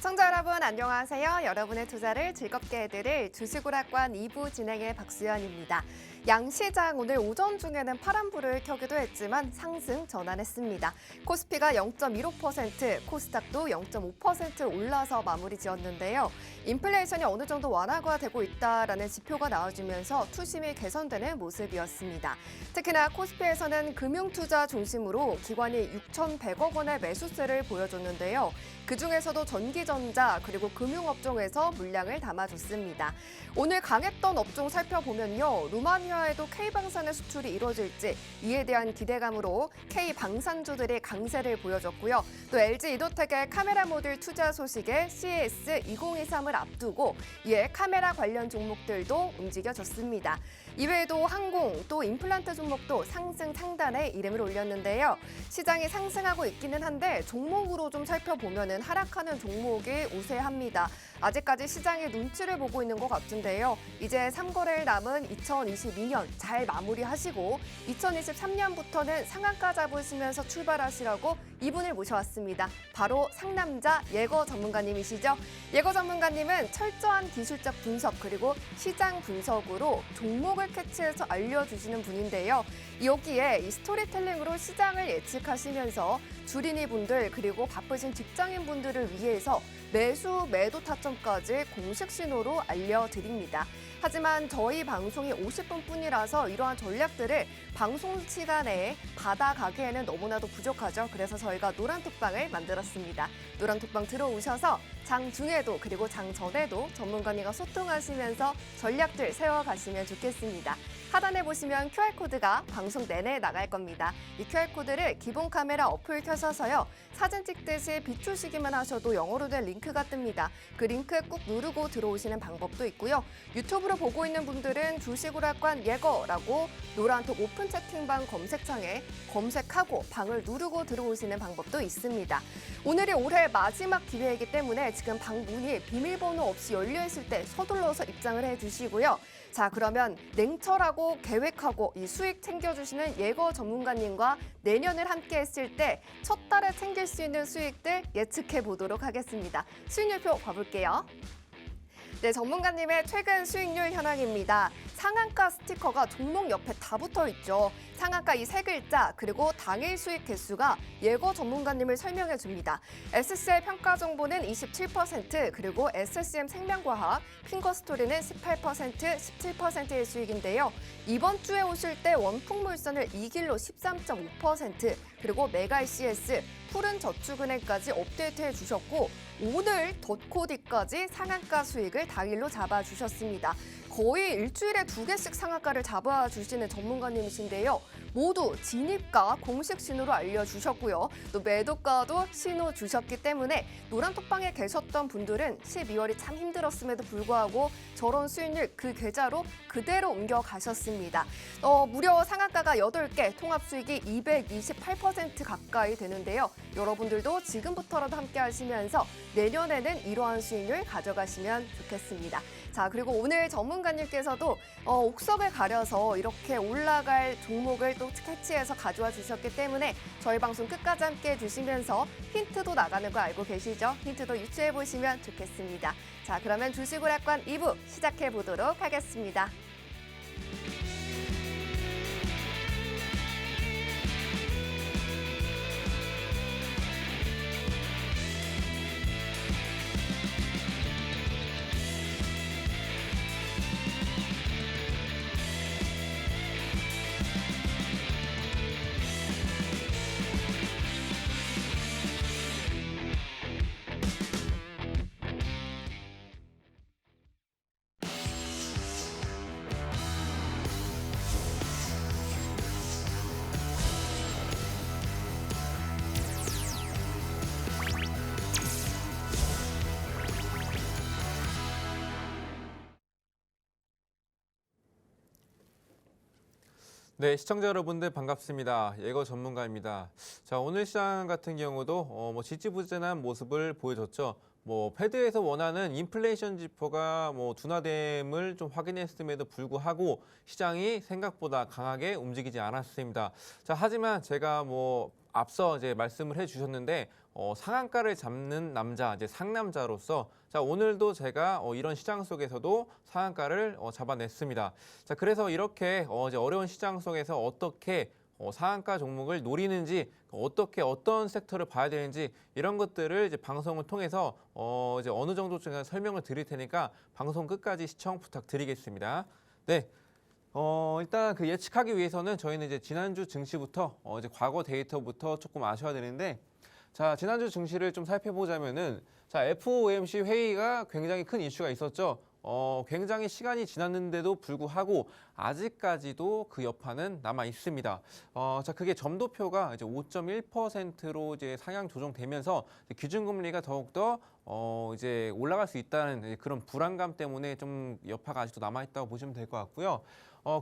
시청자 여러분 안녕하세요. 여러분의 투자를 즐겁게 해드릴 주식오락관 2부 진행의 박수연입니다. 양시장 오늘 오전 중에는 파란불을 켜기도 했지만 상승 전환했습니다. 코스피가 0.15%, 코스닥도 0.5% 올라서 마무리 지었는데요. 인플레이션이 어느 정도 완화가 되고 있다라는 지표가 나와주면서 투심이 개선되는 모습이었습니다. 특히나 코스피에서는 금융투자 중심으로 기관이 6,100억 원의 매수세를 보여줬는데요. 그중에서도 전기전자 그리고 금융업종에서 물량을 담아줬습니다. 오늘 강했던 업종 살펴보면요. 루마니아에도 K방산의 수출이 이루어질지 이에 대한 기대감으로 K방산주들이 강세를 보여줬고요. 또 LG 이노텍의 카메라 모듈 투자 소식에 CES 2023을 앞두고 이에 카메라 관련 종목들도 움직여졌습니다. 이외에도 항공 또 임플란트 종목도 상승 상단에 이름을 올렸는데요. 시장이 상승하고 있기는 한데 종목으로 좀 살펴보면은 하락하는 종목이 우세합니다. 아직까지 시장의 눈치를 보고 있는 것 같은데요. 이제 3거래일 남은 2022년 잘 마무리하시고 2023년부터는 상한가 잡으시면서 출발하시라고 이분을 모셔왔습니다. 바로 상남자 예거 전문가님이시죠. 예거 전문가님은 철저한 기술적 분석 그리고 시장 분석으로 종목을 캐치해서 알려주시는 분인데요. 여기에 이 스토리텔링으로 시장을 예측하시면서 주린이 분들 그리고 바쁘신 직장인 분들을 위해서 매수, 매도 타점까지 공식 신호로 알려드립니다. 하지만 저희 방송이 50분뿐이라서 이러한 전략들을 방송 시간에 받아가기에는 너무나도 부족하죠. 그래서 저희가 노란톡방을 만들었습니다. 노란톡방 들어오셔서 장 중에도 그리고 장 전에도 전문가님과 소통하시면서 전략들 세워가시면 좋겠습니다. 하단에 보시면 QR코드가 방송 내내 나갈 겁니다. 이 QR코드를 기본 카메라 어플 켜셔서요. 사진 찍듯이 비추시기만 하셔도 영어로 된 링크가 뜹니다. 그 링크 꾹 누르고 들어오시는 방법도 있고요. 유튜브로 보고 있는 분들은 주식오락관 예거라고 노란톡 오픈 채팅방 검색창에 검색하고 방을 누르고 들어오시는 방법도 있습니다. 오늘이 올해 마지막 기회이기 때문에 지금 방 문이 비밀번호 없이 열려있을 때 서둘러서 입장을 해주시고요. 자, 그러면 냉철하고 계획하고 이 수익 챙겨주시는 예거 전문가님과 내년을 함께 했을 때 첫 달에 챙길 수 있는 수익들 예측해 보도록 하겠습니다. 수익률표 봐볼게요. 네, 전문가님의 최근 수익률 현황입니다. 상한가 스티커가 종목 옆에 다 붙어 있죠. 상한가 이 세 글자 그리고 당일 수익 개수가 예거 전문가님을 설명해 줍니다. SCL 평가 정보는 27% 그리고 SCM 생명과학, 핑거스토리는 18%, 17%의 수익인데요. 이번 주에 오실 때 원풍물선을 2길로 13.5% 그리고 메가ICS, 푸른저축은행까지 업데이트해 주셨고 오늘 덧코디까지 상한가 수익을 당일로 잡아주셨습니다. 거의 일주일에 2개씩 상한가를 잡아주시는 전문가님이신데요. 모두 진입가 공식 신호로 알려주셨고요. 또 매도가도 신호 주셨기 때문에 노란톡방에 계셨던 분들은 12월이 참 힘들었음에도 불구하고 저런 수익률 그 계좌로 그대로 옮겨가셨습니다. 무려 상한가가 8개, 통합수익이 228% 가까이 되는데요. 여러분들도 지금부터라도 함께 하시면서 내년에는 이러한 수익률 가져가시면 좋겠습니다. 자, 그리고 오늘 전문가님께서도 옥석을 가려서 이렇게 올라갈 종목을 또 캐치해서 가져와 주셨기 때문에 저희 방송 끝까지 함께 해주시면서 힌트도 나가는 거 알고 계시죠? 힌트도 유추해 보시면 좋겠습니다. 자, 그러면 주식오락관 2부 시작해 보도록 하겠습니다. 네, 시청자 여러분들 반갑습니다. 예거 전문가입니다. 자, 오늘 시장 같은 경우도 지지부진한 모습을 보여줬죠. 패드에서 원하는 인플레이션 지표가 둔화됨을 좀 확인했음에도 불구하고 시장이 생각보다 강하게 움직이지 않았습니다. 자, 하지만 제가 앞서 이제 말씀을 해주셨는데 상한가를 잡는 남자, 이제 상남자로서 자, 오늘도 제가 이런 시장 속에서도 상한가를 잡아냈습니다. 자, 그래서 이렇게 이제 어려운 시장 속에서 어떻게 상한가 종목을 노리는지, 어떤 섹터를 봐야 되는지 이런 것들을 이제 방송을 통해서 이제 어느 정도 제가 설명을 드릴 테니까 방송 끝까지 시청 부탁드리겠습니다. 네. 일단 그 예측하기 위해서는 저희는 이제 지난주 증시부터 이제 과거 데이터부터 조금 아셔야 되는데, 자, 지난주 증시를 좀 살펴보자면은, 자, FOMC 회의가 굉장히 큰 이슈가 있었죠. 굉장히 시간이 지났는데도 불구하고 아직까지도 그 여파는 남아 있습니다. 자, 그게 점도표가 이제 5.1%로 이제 상향 조정되면서 기준금리가 더욱더 이제 올라갈 수 있다는 그런 불안감 때문에 좀 여파가 아직도 남아 있다고 보시면 될 것 같고요.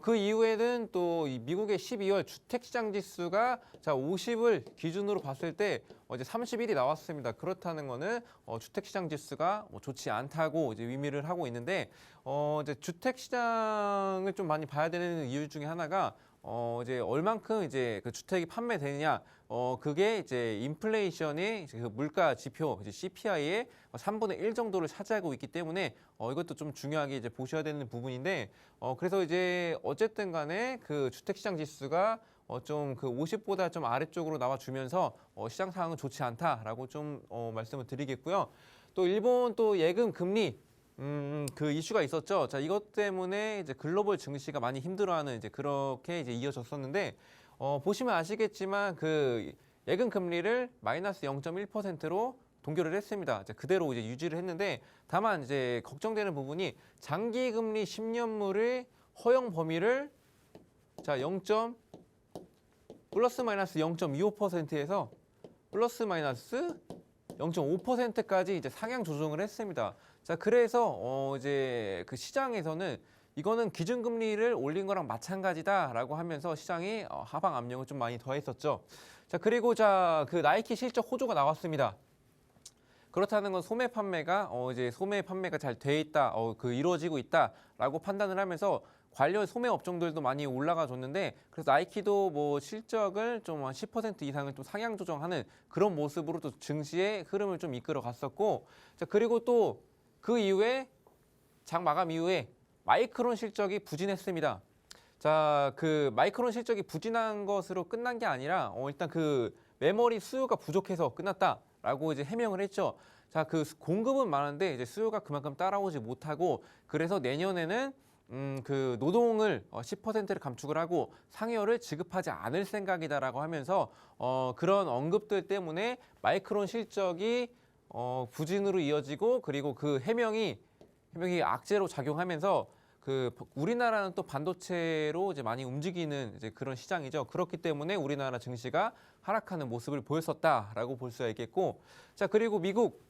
그 이후에는 또 이 미국의 12월 주택시장 지수가 자 50을 기준으로 봤을 때 이제 31이 나왔습니다. 그렇다는 거는 주택시장 지수가 좋지 않다고 이제 의미를 하고 있는데 이제 주택시장을 좀 많이 봐야 되는 이유 중에 하나가 이제 얼만큼 이제 그 주택이 판매되느냐, 그게 이제 인플레이션의 이제 그 물가 지표, 이제 CPI의 3분의 1 정도를 차지하고 있기 때문에 이것도 좀 중요하게 이제 보셔야 되는 부분인데, 그래서 이제 어쨌든 간에 그 주택시장 지수가 좀 그 50보다 좀 아래쪽으로 나와주면서 시장 상황은 좋지 않다라고 좀 말씀을 드리겠고요. 또 일본 또 예금 금리 그 이슈가 있었죠. 자, 이것 때문에 이제 글로벌 증시가 많이 힘들어하는 이제 그렇게 이제 이어졌었는데, 보시면 아시겠지만 그 예금 금리를 마이너스 0.1%로 동결을 했습니다. 이제 그대로 이제 유지를 했는데, 다만 이제 걱정되는 부분이 장기 금리 10년물의 허용 범위를 자, 플러스 마이너스 0.25%에서 플러스 마이너스 0.5%까지 이제 상향 조정을 했습니다. 자, 그래서 이제 그 시장에서는 이거는 기준금리를 올린 거랑 마찬가지다라고 하면서 시장이 하방 압력을 좀 많이 더했었죠. 자, 그리고 자, 그 나이키 실적 호조가 나왔습니다. 그렇다는 건 소매 판매가 이제 소매 판매가 잘 돼 있다, 그 이루어지고 있다라고 판단을 하면서 관련 소매 업종들도 많이 올라가 줬는데, 그래서 나이키도 뭐 실적을 좀 한 10% 이상을 또 상향 조정하는 그런 모습으로 또 증시의 흐름을 좀 이끌어 갔었고, 자, 그리고 또 그 이후에 장 마감 이후에 마이크론 실적이 부진했습니다. 자, 그 마이크론 실적이 부진한 것으로 끝난 게 아니라 일단 그 메모리 수요가 부족해서 끝났다라고 이제 해명을 했죠. 자, 그 공급은 많은데 이제 수요가 그만큼 따라오지 못하고, 그래서 내년에는 그 노동을 10%를 감축을 하고 상여를 지급하지 않을 생각이다라고 하면서 그런 언급들 때문에 마이크론 실적이 부진으로 이어지고, 그리고 그 해명이 악재로 작용하면서 그 우리나라는 또 반도체로 이제 많이 움직이는 이제 그런 시장이죠. 그렇기 때문에 우리나라 증시가 하락하는 모습을 보였었다라고 볼 수가 있겠고, 자, 그리고 미국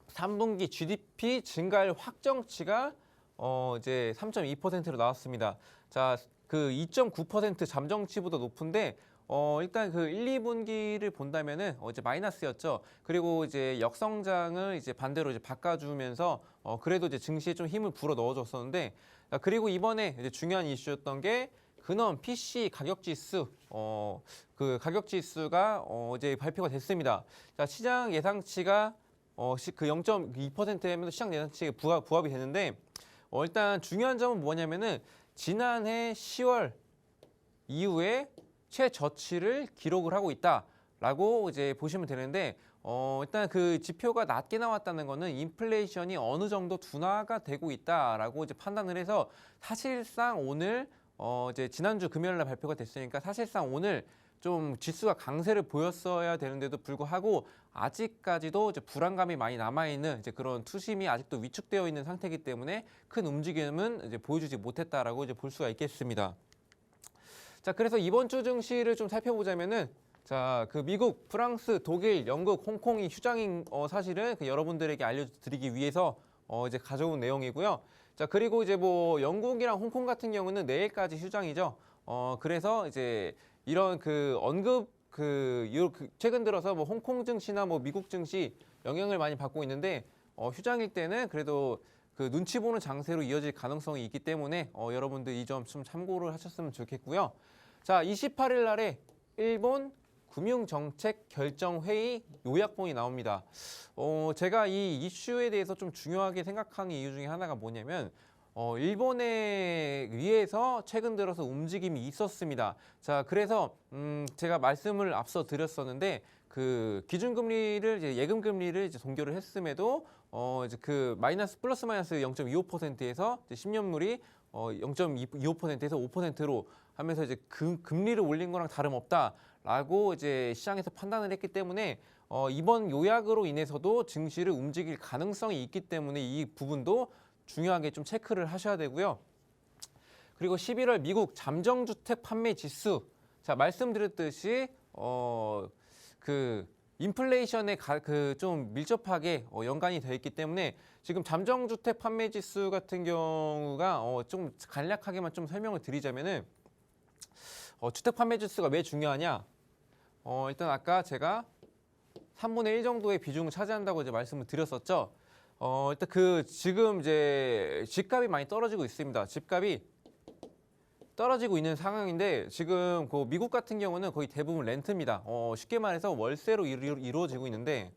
3분기 GDP 증가율 확정치가 이제 3.2%로 나왔습니다. 자, 그 2.9% 잠정치보다 높은데 일단 그 1, 2분기를 본다면은 이제 마이너스였죠. 그리고 이제 역성장을 이제 반대로 이제 바꿔주면서 그래도 이제 증시에 좀 힘을 불어 넣어줬었는데, 그리고 이번에 이제 중요한 이슈였던 게 근원 PC 가격 지수, 그 가격 지수가 이제 발표가 됐습니다. 자, 시장 예상치가 그 0.2%면 시장 예상치에 부합이 되는데, 일단 중요한 점은 뭐냐면은 지난해 10월 이후에 최저치를 기록을 하고 있다라고 이제 보시면 되는데, 일단 그 지표가 낮게 나왔다는 거는 인플레이션이 어느 정도 둔화가 되고 있다라고 이제 판단을 해서, 사실상 오늘 이제 지난주 금요일 날 발표가 됐으니까 사실상 오늘 좀 지수가 강세를 보였어야 되는데도 불구하고 아직까지도 이제 불안감이 많이 남아있는 이제 그런 투심이 아직도 위축되어 있는 상태이기 때문에 큰 움직임은 이제 보여주지 못했다라고 이제 볼 수가 있겠습니다. 자, 그래서 이번 주 증시를 좀 살펴보자면은, 자, 그 미국, 프랑스, 독일, 영국, 홍콩이 휴장인 사실은 그 여러분들에게 알려드리기 위해서 이제 가져온 내용이고요. 자, 그리고 이제 뭐 영국이랑 홍콩 같은 경우는 내일까지 휴장이죠. 그래서 이제 이런 그 언급 최근 들어서 뭐 홍콩 증시나 뭐 미국 증시 영향을 많이 받고 있는데, 휴장일 때는 그래도 그 눈치 보는 장세로 이어질 가능성이 있기 때문에 여러분들 이 점 좀 참고를 하셨으면 좋겠고요. 자, 28일 날에 일본 금융정책결정회의 요약본이 나옵니다. 제가 이 이슈에 대해서 좀 중요하게 생각하는 이유 중에 하나가 뭐냐면 일본에 의해서 최근 들어서 움직임이 있었습니다. 자, 그래서 제가 말씀을 앞서 드렸었는데 그 기준금리를 이제 예금금리를 이제 동결을 했음에도 이제 그 플러스 마이너스 0.25%에서 10년물이 0.25%에서 5%로 하면서 이제 금리를 올린 거랑 다름없다라고 이제 시장에서 판단을 했기 때문에 이번 요약으로 인해서도 증시를 움직일 가능성이 있기 때문에 이 부분도 중요하게 좀 체크를 하셔야 되고요. 그리고 11월 미국 잠정주택 판매 지수, 자 말씀드렸듯이 그 인플레이션에 좀 밀접하게 연관이 되어 있기 때문에 지금 잠정주택 판매 지수 같은 경우가 좀 간략하게만 좀 설명을 드리자면은 주택 판매 지수가 왜 중요하냐? 일단 아까 제가 3분의 1 정도의 비중을 차지한다고 이제 말씀을 드렸었죠. 일단 지금 이제 집값이 많이 떨어지고 있습니다. 집값이 떨어지고 있는 상황인데 지금 그 미국 같은 경우는 거의 대부분 렌트입니다. 쉽게 말해서 월세로 이루어지고 있는데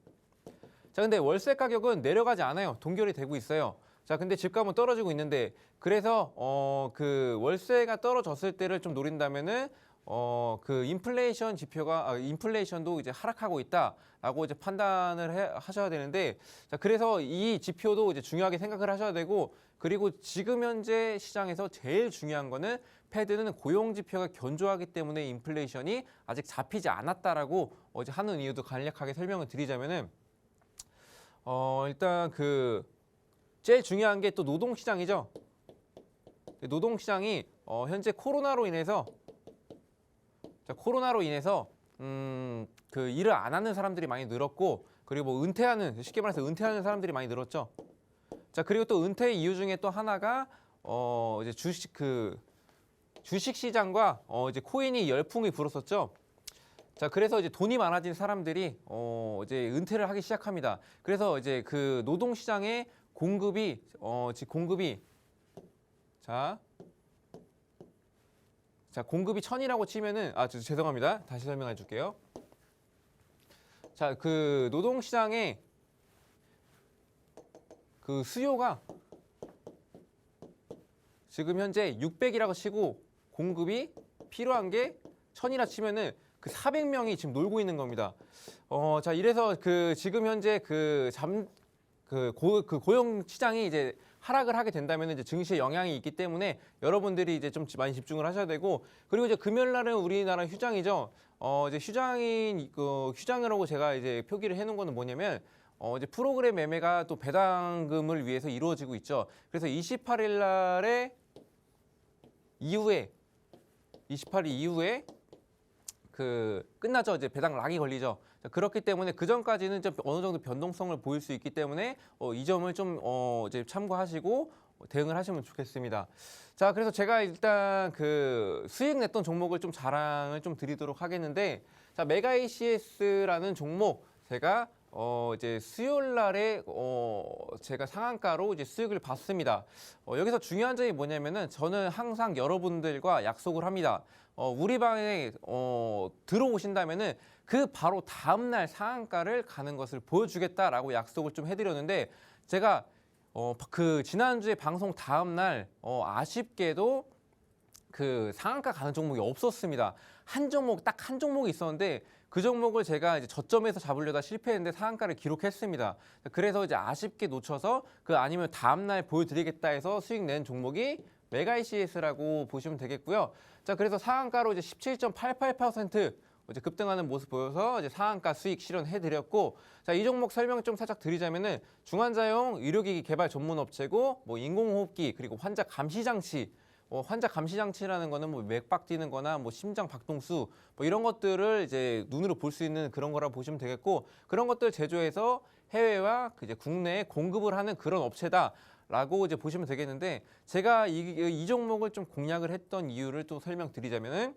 자 근데 월세 가격은 내려가지 않아요. 동결이 되고 있어요. 자 근데 집값은 떨어지고 있는데 그래서 그 월세가 떨어졌을 때를 좀 노린다면은 그 인플레이션 지표가 인플레이션도 이제 하락하고 있다라고 이제 판단을 하셔야 되는데 자 그래서 이 지표도 이제 중요하게 생각을 하셔야 되고 그리고 지금 현재 시장에서 제일 중요한 거는 패드는 고용 지표가 견조하기 때문에 인플레이션이 아직 잡히지 않았다라고 이제 하는 이유도 간략하게 설명을 드리자면은 일단 그 제일 중요한 게 또 노동 시장이죠. 노동 시장이 현재 코로나로 인해서 그 일을 안 하는 사람들이 많이 늘었고 그리고 뭐 쉽게 말해서 은퇴하는 사람들이 많이 늘었죠. 자 그리고 또 은퇴 이유 중에 또 하나가 이제 주식 시장과 이제 코인이 열풍이 불었었죠. 자 그래서 이제 돈이 많아진 사람들이 이제 은퇴를 하기 시작합니다. 그래서 이제 그 노동 시장의 공급이 공급이 1000이라고 치면은 죄송합니다. 다시 설명해 줄게요. 자, 그 노동 시장의 그 수요가 지금 현재 600이라고 치고 공급이 필요한 게 1000이라 치면은 그 400명이 지금 놀고 있는 겁니다. 자, 이래서 그 지금 현재 고용 시장이 이제 하락을 하게 된다면 이제 증시에 영향이 있기 때문에 여러분들이 이제 좀 많이 집중을 하셔야 되고 그리고 이제 금요일 날은 우리나라 휴장이죠. 이제 휴장이라고 제가 이제 표기를 해놓은 거는 뭐냐면 이제 프로그램 매매가 또 배당금을 위해서 이루어지고 있죠. 그래서 28일 날에 28일 이후에 끝나죠. 이제 배당 락이 걸리죠. 그렇기 때문에 그 전까지는 좀 어느 정도 변동성을 보일 수 있기 때문에 이 점을 좀 이제 참고하시고 대응을 하시면 좋겠습니다. 자, 그래서 제가 일단 그 수익 냈던 종목을 좀 자랑을 좀 드리도록 하겠는데, 자, 메가 ACS라는 종목 제가 이제 수요일 날에 제가 상한가로 이제 수익을 봤습니다. 여기서 중요한 점이 뭐냐면은 저는 항상 여러분들과 약속을 합니다. 우리 방에 들어오신다면은 그 바로 다음 날 상한가를 가는 것을 보여주겠다라고 약속을 좀 해드렸는데 제가 그 지난주에 방송 다음 날 아쉽게도 그 상한가 가는 종목이 없었습니다. 딱 한 종목이 있었는데 그 종목을 제가 이제 저점에서 잡으려다 실패했는데 상한가를 기록했습니다. 그래서 이제 아쉽게 놓쳐서 아니면 다음 날 보여드리겠다 해서 수익 낸 종목이 메가 ACS라고 보시면 되겠고요. 자, 그래서 상한가로 이제 17.88% 이제 급등하는 모습 보여서 이제 상한가 수익 실현해드렸고, 자, 이 종목 설명 좀 살짝 드리자면은 중환자용 의료기기 개발 전문 업체고, 뭐 인공호흡기 그리고 환자 감시 장치. 환자 감시 장치라는 거는 뭐 맥박 뛰는 거나 뭐 심장 박동수 뭐 이런 것들을 이제 눈으로 볼 수 있는 그런 거라고 보시면 되겠고, 그런 것들 제조해서 해외와 이제 국내에 공급을 하는 그런 업체다라고 이제 보시면 되겠는데, 제가 이 종목을 좀 공략을 했던 이유를 또 설명드리자면은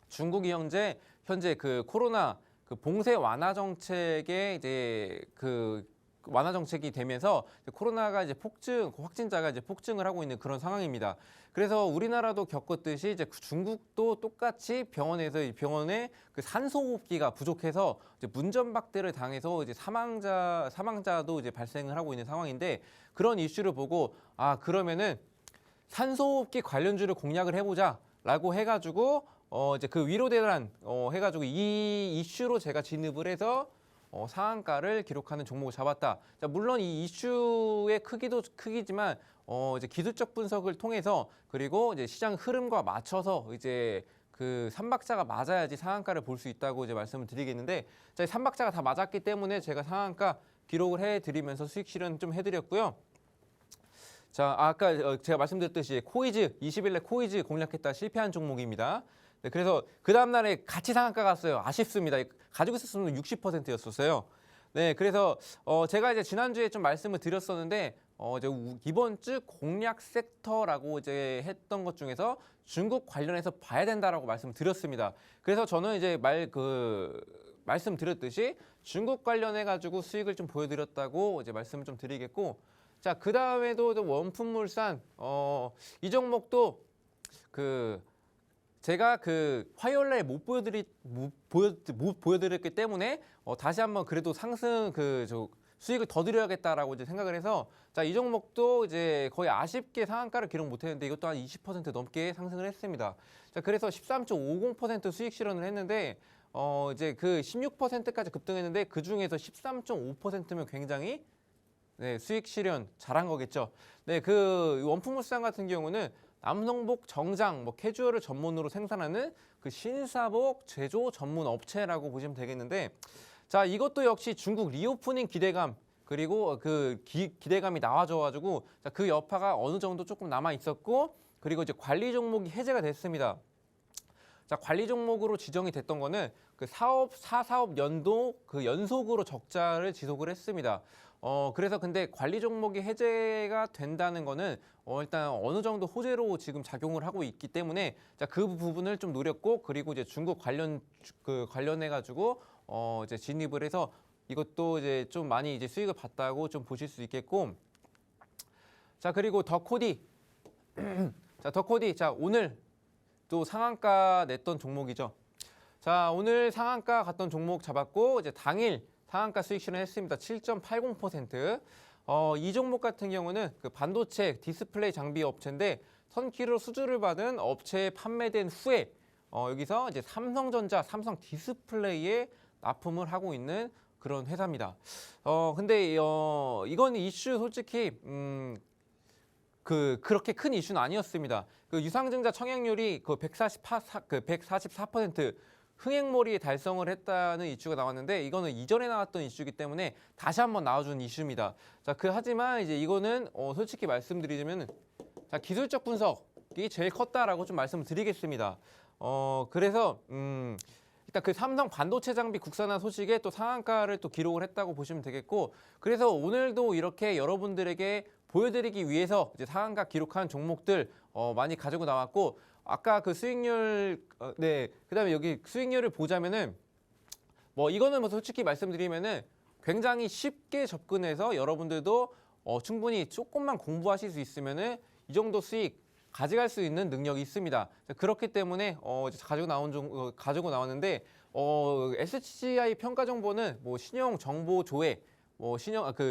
중국이 현재 그 코로나 그 봉쇄 완화 정책에 이제 완화 정책이 되면서 코로나가 이제 확진자가 이제 폭증을 하고 있는 그런 상황입니다. 그래서 우리나라도 겪었듯이 이제 중국도 똑같이 병원에 그 산소호흡기가 부족해서 이제 문전박대를 당해서 이제 사망자도 이제 발생을 하고 있는 상황인데, 그런 이슈를 보고 그러면은 산소호흡기 관련주를 공략을 해보자라고 해가지고 이제 그 위로대란 해가지고 이 이슈로 제가 진입을 해서 상한가를 기록하는 종목을 잡았다. 자, 물론 이 이슈의 크기도 크기지만 이제 기술적 분석을 통해서, 그리고 이제 시장 흐름과 맞춰서 이제 그 3박자가 맞아야지 상한가를 볼 수 있다고 이제 말씀을 드리겠는데, 자, 3박자가 다 맞았기 때문에 제가 상한가 기록을 해드리면서 수익 실현 좀 해드렸고요. 자, 아까 제가 말씀드렸듯이 20일 내 코이즈 공략했다 실패한 종목입니다. 네, 그래서 그 다음날에 같이 상한가 갔어요. 아쉽습니다. 가지고 있었으면 60%였었어요. 네, 그래서 제가 이제 지난주에 좀 말씀을 드렸었는데, 이제 이번 주 공략 섹터라고 이제 했던 것 중에서 중국 관련해서 봐야 된다라고 말씀을 드렸습니다. 그래서 저는 이제 말씀드렸듯이 중국 관련해가지고 수익을 좀 보여드렸다고 이제 말씀을 좀 드리겠고, 자, 그 다음에도 원품물산, 이 종목도 제가 화요일에 못 보여드렸기 때문에 다시 한번 그래도 상승 수익을 더 드려야겠다라고 이제 생각을 해서, 자, 이 종목도 이제 거의 아쉽게 상한가를 기록 못했는데 이것도 한 20% 넘게 상승을 했습니다. 자, 그래서 13.50% 수익 실현을 했는데 이제 그 16%까지 급등했는데 그 중에서 13.5%면 굉장히 수익 실현 잘한 거겠죠. 네, 그 원품물산 같은 경우는 남성복, 정장, 캐주얼을 전문으로 생산하는 그 신사복 제조 전문 업체라고 보시면 되겠는데, 자, 이것도 역시 중국 리오프닝 기대감, 그리고 기대감이 나와줘가지고 그 여파가 어느 정도 조금 남아 있었고, 그리고 이제 관리 종목이 해제가 됐습니다. 자, 관리 종목으로 지정이 됐던 거는 그 사사업 연도 연속으로 적자를 지속을 했습니다. 그래서 근데 관리 종목이 해제가 된다는 거는 일단 어느 정도 호재로 지금 작용을 하고 있기 때문에, 자, 그 부분을 좀 노렸고, 그리고 이제 중국 관련해 가지고 이제 진입을 해서 이것도 이제 좀 많이 이제 수익을 봤다고 좀 보실 수 있겠고, 자, 그리고 더코디. 자, 더코디. 자, 오늘 또 상한가 냈던 종목이죠. 자, 오늘 상한가 갔던 종목 잡았고, 이제 당일 상한가 수익 실현했습니다. 7.80%. 이 종목 같은 경우는 그 반도체 디스플레이 장비 업체인데, 선키로 수주를 받은 업체에 판매된 후에 여기서 이제 삼성전자, 삼성 디스플레이에 납품을 하고 있는 그런 회사입니다. 근데 이건 이슈 솔직히 그렇게 큰 이슈는 아니었습니다. 그 유상증자 청약률이 144% 흥행몰이 달성을 했다는 이슈가 나왔는데, 이거는 이전에 나왔던 이슈이기 때문에 다시 한번 나와준 이슈입니다. 자, 하지만 이제 이거는 솔직히 말씀드리자면, 자, 기술적 분석이 제일 컸다라고 좀 말씀을 드리겠습니다. 그래서 일단 그 삼성 반도체 장비 국산화 소식에 또 상한가를 또 기록을 했다고 보시면 되겠고, 그래서 오늘도 이렇게 여러분들에게 보여드리기 위해서 이제 상한가 기록한 종목들 많이 가지고 나왔고, 아까 그 수익률, 그다음에 여기 수익률을 보자면은 이거는 솔직히 말씀드리면은 굉장히 쉽게 접근해서 여러분들도 충분히 조금만 공부하실 수 있으면은 이 정도 수익 가져갈 수 있는 능력이 있습니다. 그렇기 때문에 가지고 나왔는데, SCI 평가 정보는 신용 정보 조회,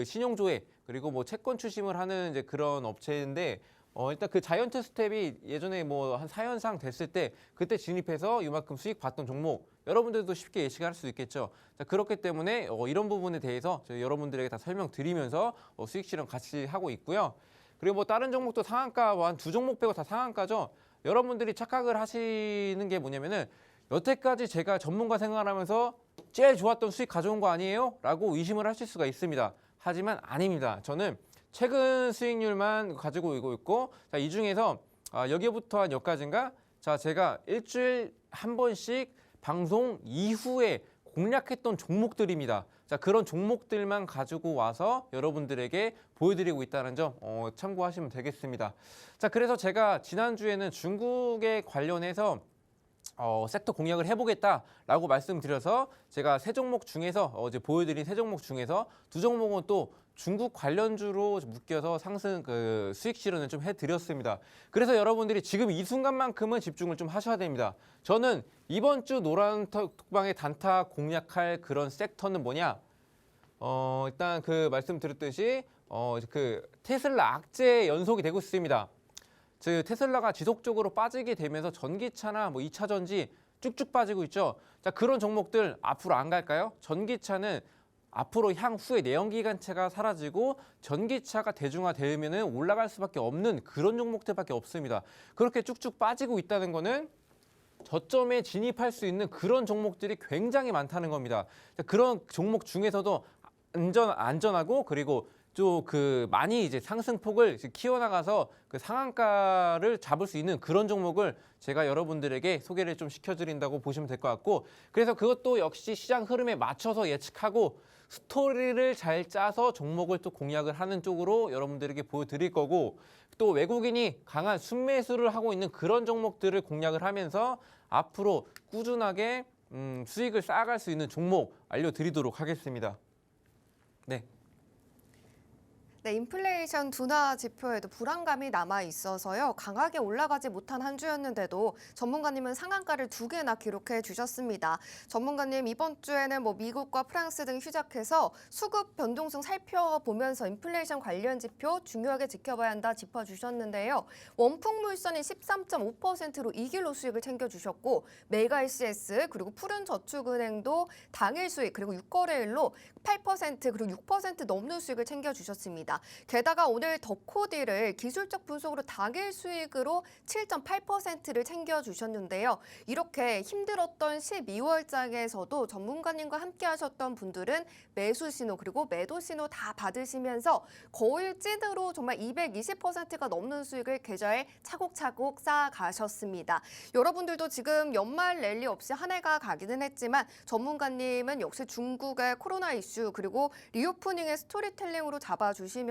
신용 조회, 그리고 채권 추심을 하는 이제 그런 업체인데, 일단 그 자이언트 스텝이 예전에 한 4연상 됐을 때 그때 진입해서 이만큼 수익 봤던 종목, 여러분들도 쉽게 예측할 수 있겠죠. 자, 그렇기 때문에 이런 부분에 대해서 저희 여러분들에게 다 설명드리면서 수익 실현 같이 하고 있고요. 그리고 다른 종목도 상한가, 한 두 종목 빼고 다 상한가죠. 여러분들이 착각을 하시는 게 뭐냐면은, 여태까지 제가 전문가 생활하면서 제일 좋았던 수익 가져온 거 아니에요? 라고 의심을 하실 수가 있습니다. 하지만 아닙니다. 저는 최근 수익률만 가지고 있고, 자, 이 중에서 여기부터 한 여기까지인가? 자, 제가 일주일 한 번씩 방송 이후에 공략했던 종목들입니다. 자, 그런 종목들만 가지고 와서 여러분들에게 보여드리고 있다는 점 참고하시면 되겠습니다. 자, 그래서 제가 지난주에는 중국에 관련해서 섹터 공략을 해보겠다라고 말씀드려서 제가 세 종목 중에서 어제 보여드린 세 종목 중에서 두 종목은 또 중국 관련주로 묶여서 상승 수익 실현을 좀 해드렸습니다. 그래서 여러분들이 지금 이 순간만큼은 집중을 좀 하셔야 됩니다. 저는 이번 주 노란 톡방의 단타 공략할 그런 섹터는 뭐냐? 일단 말씀드렸듯이 테슬라 악재 연속이 되고 있습니다. 즉 테슬라가 지속적으로 빠지게 되면서 전기차나 뭐 2차 전지 쭉쭉 빠지고 있죠. 자, 그런 종목들 앞으로 안 갈까요? 전기차는 앞으로 향후에 내연기관차가 사라지고 전기차가 대중화되면은 올라갈 수밖에 없는 그런 종목들밖에 없습니다. 그렇게 쭉쭉 빠지고 있다는 거는 저점에 진입할 수 있는 그런 종목들이 굉장히 많다는 겁니다. 자, 그런 종목 중에서도 안전하고 그리고 좀 많이 이제 상승폭을 키워나가서 상한가를 잡을 수 있는 그런 종목을 제가 여러분들에게 소개를 좀 시켜드린다고 보시면 될 것 같고, 그래서 그것도 역시 시장 흐름에 맞춰서 예측하고 스토리를 잘 짜서 종목을 또 공략을 하는 쪽으로 여러분들에게 보여드릴 거고, 또 외국인이 강한 순매수를 하고 있는 그런 종목들을 공략을 하면서 앞으로 꾸준하게 수익을 쌓아갈 수 있는 종목 알려드리도록 하겠습니다. 네. 네, 인플레이션 둔화 지표에도 불안감이 남아 있어서요. 강하게 올라가지 못한 한 주였는데도 전문가님은 상한가를 2개나 기록해 주셨습니다. 전문가님, 이번 주에는 미국과 프랑스 등 휴작해서 수급 변동성 살펴보면서 인플레이션 관련 지표 중요하게 지켜봐야 한다 짚어주셨는데요. 원풍물선이 13.5%로 이 길로 수익을 챙겨주셨고, 메가ICS 그리고 푸른저축은행도 당일 수익 그리고 6거래일로 8% 그리고 6% 넘는 수익을 챙겨주셨습니다. 게다가 오늘 더코디를 기술적 분석으로 당일 수익으로 7.8%를 챙겨주셨는데요. 이렇게 힘들었던 12월장에서도 전문가님과 함께 하셨던 분들은 매수 신호 그리고 매도 신호 다 받으시면서 거의 찐으로 정말 220%가 넘는 수익을 계좌에 차곡차곡 쌓아가셨습니다. 여러분들도 지금 연말 랠리 없이 한 해가 가기는 했지만 전문가님은 역시 중국의 코로나 이슈 그리고 리오프닝의 스토리텔링으로 잡아주시면서요.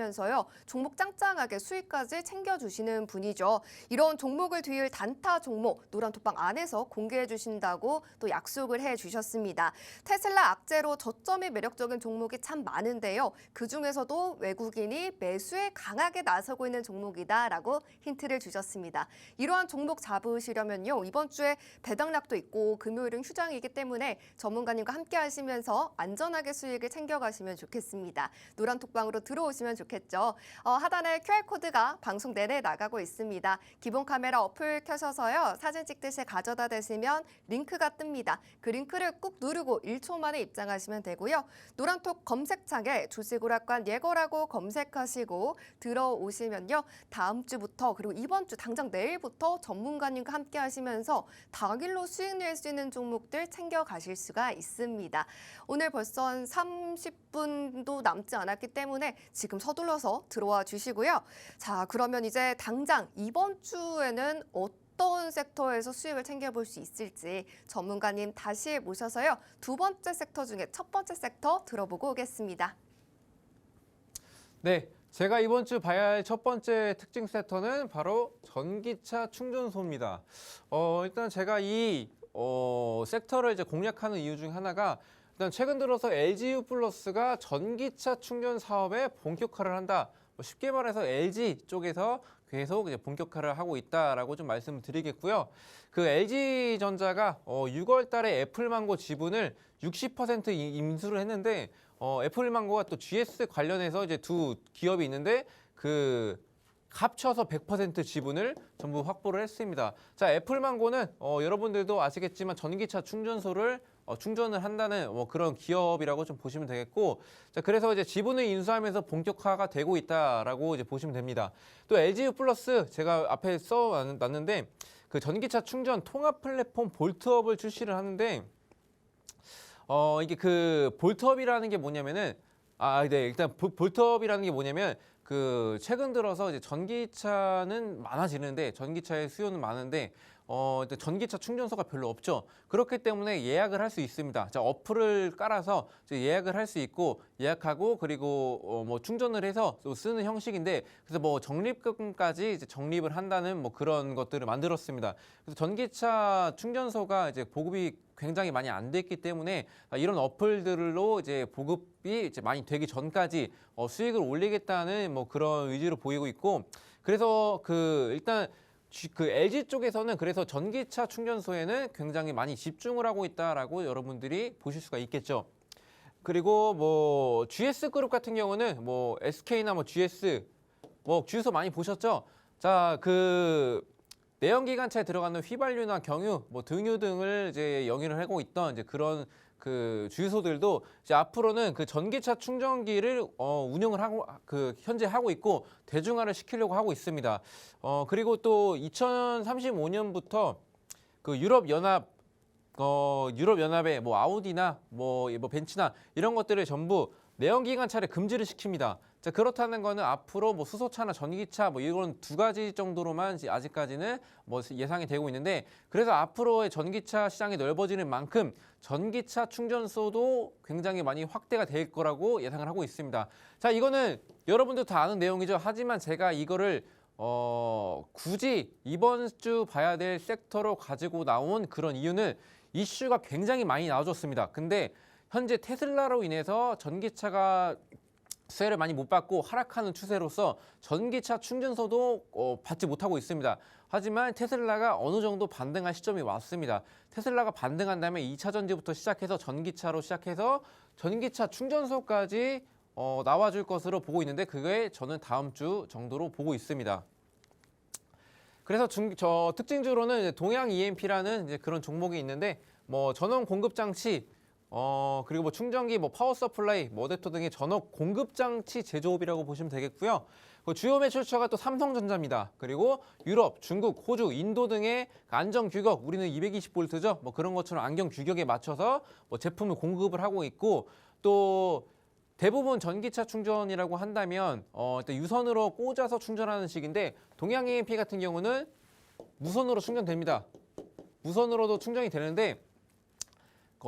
종목 짱짱하게 수익까지 챙겨주시는 분이죠. 이런 종목을 뒤을 단타 종목 노란톡방 안에서 공개해 주신다고 또 약속을 해주셨습니다. 테슬라 악재로 저점이 매력적인 종목이 참 많은데요. 그중에서도 외국인이 매수에 강하게 나서고 있는 종목이다라고 힌트를 주셨습니다. 이러한 종목 잡으시려면요. 이번 주에 배당락도 있고 금요일은 휴장이기 때문에 전문가님과 함께 하시면서 안전하게 수익을 챙겨가시면 좋겠습니다. 노란톡방으로 들어오시면 좋겠죠. 하단에 QR코드가 방송 내내 나가고 있습니다. 기본 카메라 어플 켜셔서요. 사진 찍듯이 가져다 대시면 링크가 뜹니다. 그 링크를 꾹 누르고 1초 만에 입장하시면 되고요. 노란톡 검색창에 주식오락관 예거라고 검색하시고 들어오시면요. 다음 주부터 그리고 이번 주 당장 내일부터 전문가님과 함께 하시면서 당일로 수익 낼 수 있는 종목들 챙겨가실 수가 있습니다. 오늘 벌써 한 30분도 남지 않았기 때문에 지금 서둘러서 들어와 주시고요. 자, 그러면 이제 당장 이번 주에는 어떤 섹터에서 수익을 챙겨볼 수 있을지 전문가님 다시 모셔서요. 두 번째 섹터 중에 첫 번째 섹터 들어보고 오겠습니다. 네, 제가 이번 주 봐야 할 첫 번째 특징 섹터는 바로 전기차 충전소입니다. 일단 제가 이 섹터를 이제 공략하는 이유 중 하나가 일단 최근 들어서 LGU 플러스가 전기차 충전 사업에 본격화를 한다. 쉽게 말해서 LG 쪽에서 계속 이제 본격화를 하고 있다라고 좀 말씀드리겠고요. 그 LG전자가 6월 달에 애플망고 지분을 60% 인수를 했는데 애플망고가 또 GS 관련해서 이제 두 기업이 있는데 합쳐서 100% 지분을 전부 확보를 했습니다. 자, 애플망고는 여러분들도 아시겠지만 전기차 충전소를 충전을 한다는 그런 기업이라고 좀 보시면 되겠고, 자, 그래서 이제 지분을 인수하면서 본격화가 되고 있다라고 이제 보시면 됩니다. 또 LGU 플러스 제가 앞에 써놨는데 그 전기차 충전 통합 플랫폼 볼트업을 출시를 하는데 이게 그 볼트업이라는 게 뭐냐면은 네, 일단 볼트업이라는 게 뭐냐면 그 최근 들어서 이제 전기차는 많아지는데 전기차의 수요는 많은데 일단 전기차 충전소가 별로 없죠. 그렇기 때문에 예약을 할 수 있습니다. 자, 어플을 깔아서 이제 예약을 할 수 있고 예약하고 그리고 뭐 충전을 해서 또 쓰는 형식인데 그래서 뭐 적립금까지 이제 적립을 한다는 뭐 그런 것들을 만들었습니다. 그래서 전기차 충전소가 이제 보급이 굉장히 많이 안 됐기 때문에 이런 어플들로 이제 보급이 이제 많이 되기 전까지 수익을 올리겠다는 뭐 그런 의지를 보이고 있고 그래서 그 일단 그 LG 쪽에서는 그래서 전기차 충전소에는 굉장히 많이 집중을 하고 있다라고 여러분들이 보실 수가 있겠죠. 그리고 뭐 GS그룹 같은 경우는 뭐 SK나 뭐 GS 뭐 주유소 많이 보셨죠? 자, 그 내연기관차에 들어가는 휘발유나 경유, 뭐 등유 등을 이제 영위를 하고 있던 이제 그런 그 주유소들도 이제 앞으로는 그 전기차 충전기를 운영을 하고 그 현재 하고 있고 대중화를 시키려고 하고 있습니다. 그리고 또 2035년부터 그 유럽연합의 뭐 아우디나 뭐 벤츠나 이런 것들을 전부 내연기관차를 금지를 시킵니다. 자, 그렇다는 거는 앞으로 뭐 수소차나 전기차 뭐 이런 두 가지 정도로만 아직까지는 뭐 예상이 되고 있는데 그래서 앞으로의 전기차 시장이 넓어지는 만큼 전기차 충전소도 굉장히 많이 확대가 될 거라고 예상을 하고 있습니다. 자, 이거는 여러분도 다 아는 내용이죠. 하지만 제가 이거를 굳이 이번 주 봐야 될 섹터로 가지고 나온 그런 이유는 이슈가 굉장히 많이 나와줬습니다. 근데 현재 테슬라로 인해서 전기차가 수혜를 많이 못 받고 하락하는 추세로서 전기차 충전소도 받지 못하고 있습니다. 하지만 테슬라가 어느 정도 반등할 시점이 왔습니다. 테슬라가 반등한 다음에 2차 전지부터 시작해서 전기차로 시작해서 전기차 충전소까지 나와줄 것으로 보고 있는데 그게 저는 다음 주 정도로 보고 있습니다. 그래서 저 특징주로는 이제 동양 EMP라는 이제 그런 종목이 있는데 뭐 전원 공급 장치 그리고 뭐 충전기, 뭐 파워 서플라이, 뭐 어댑터 등의 전원 공급 장치 제조업이라고 보시면 되겠고요. 주요 매출처가 또 삼성전자입니다. 그리고 유럽, 중국, 호주, 인도 등의 안정 규격, 우리는 220V죠. 뭐 그런 것처럼 안경 규격에 맞춰서 뭐 제품을 공급을 하고 있고 또 대부분 전기차 충전이라고 한다면 일단 유선으로 꽂아서 충전하는 식인데 동양 EMP 같은 경우는 무선으로 충전됩니다. 무선으로도 충전이 되는데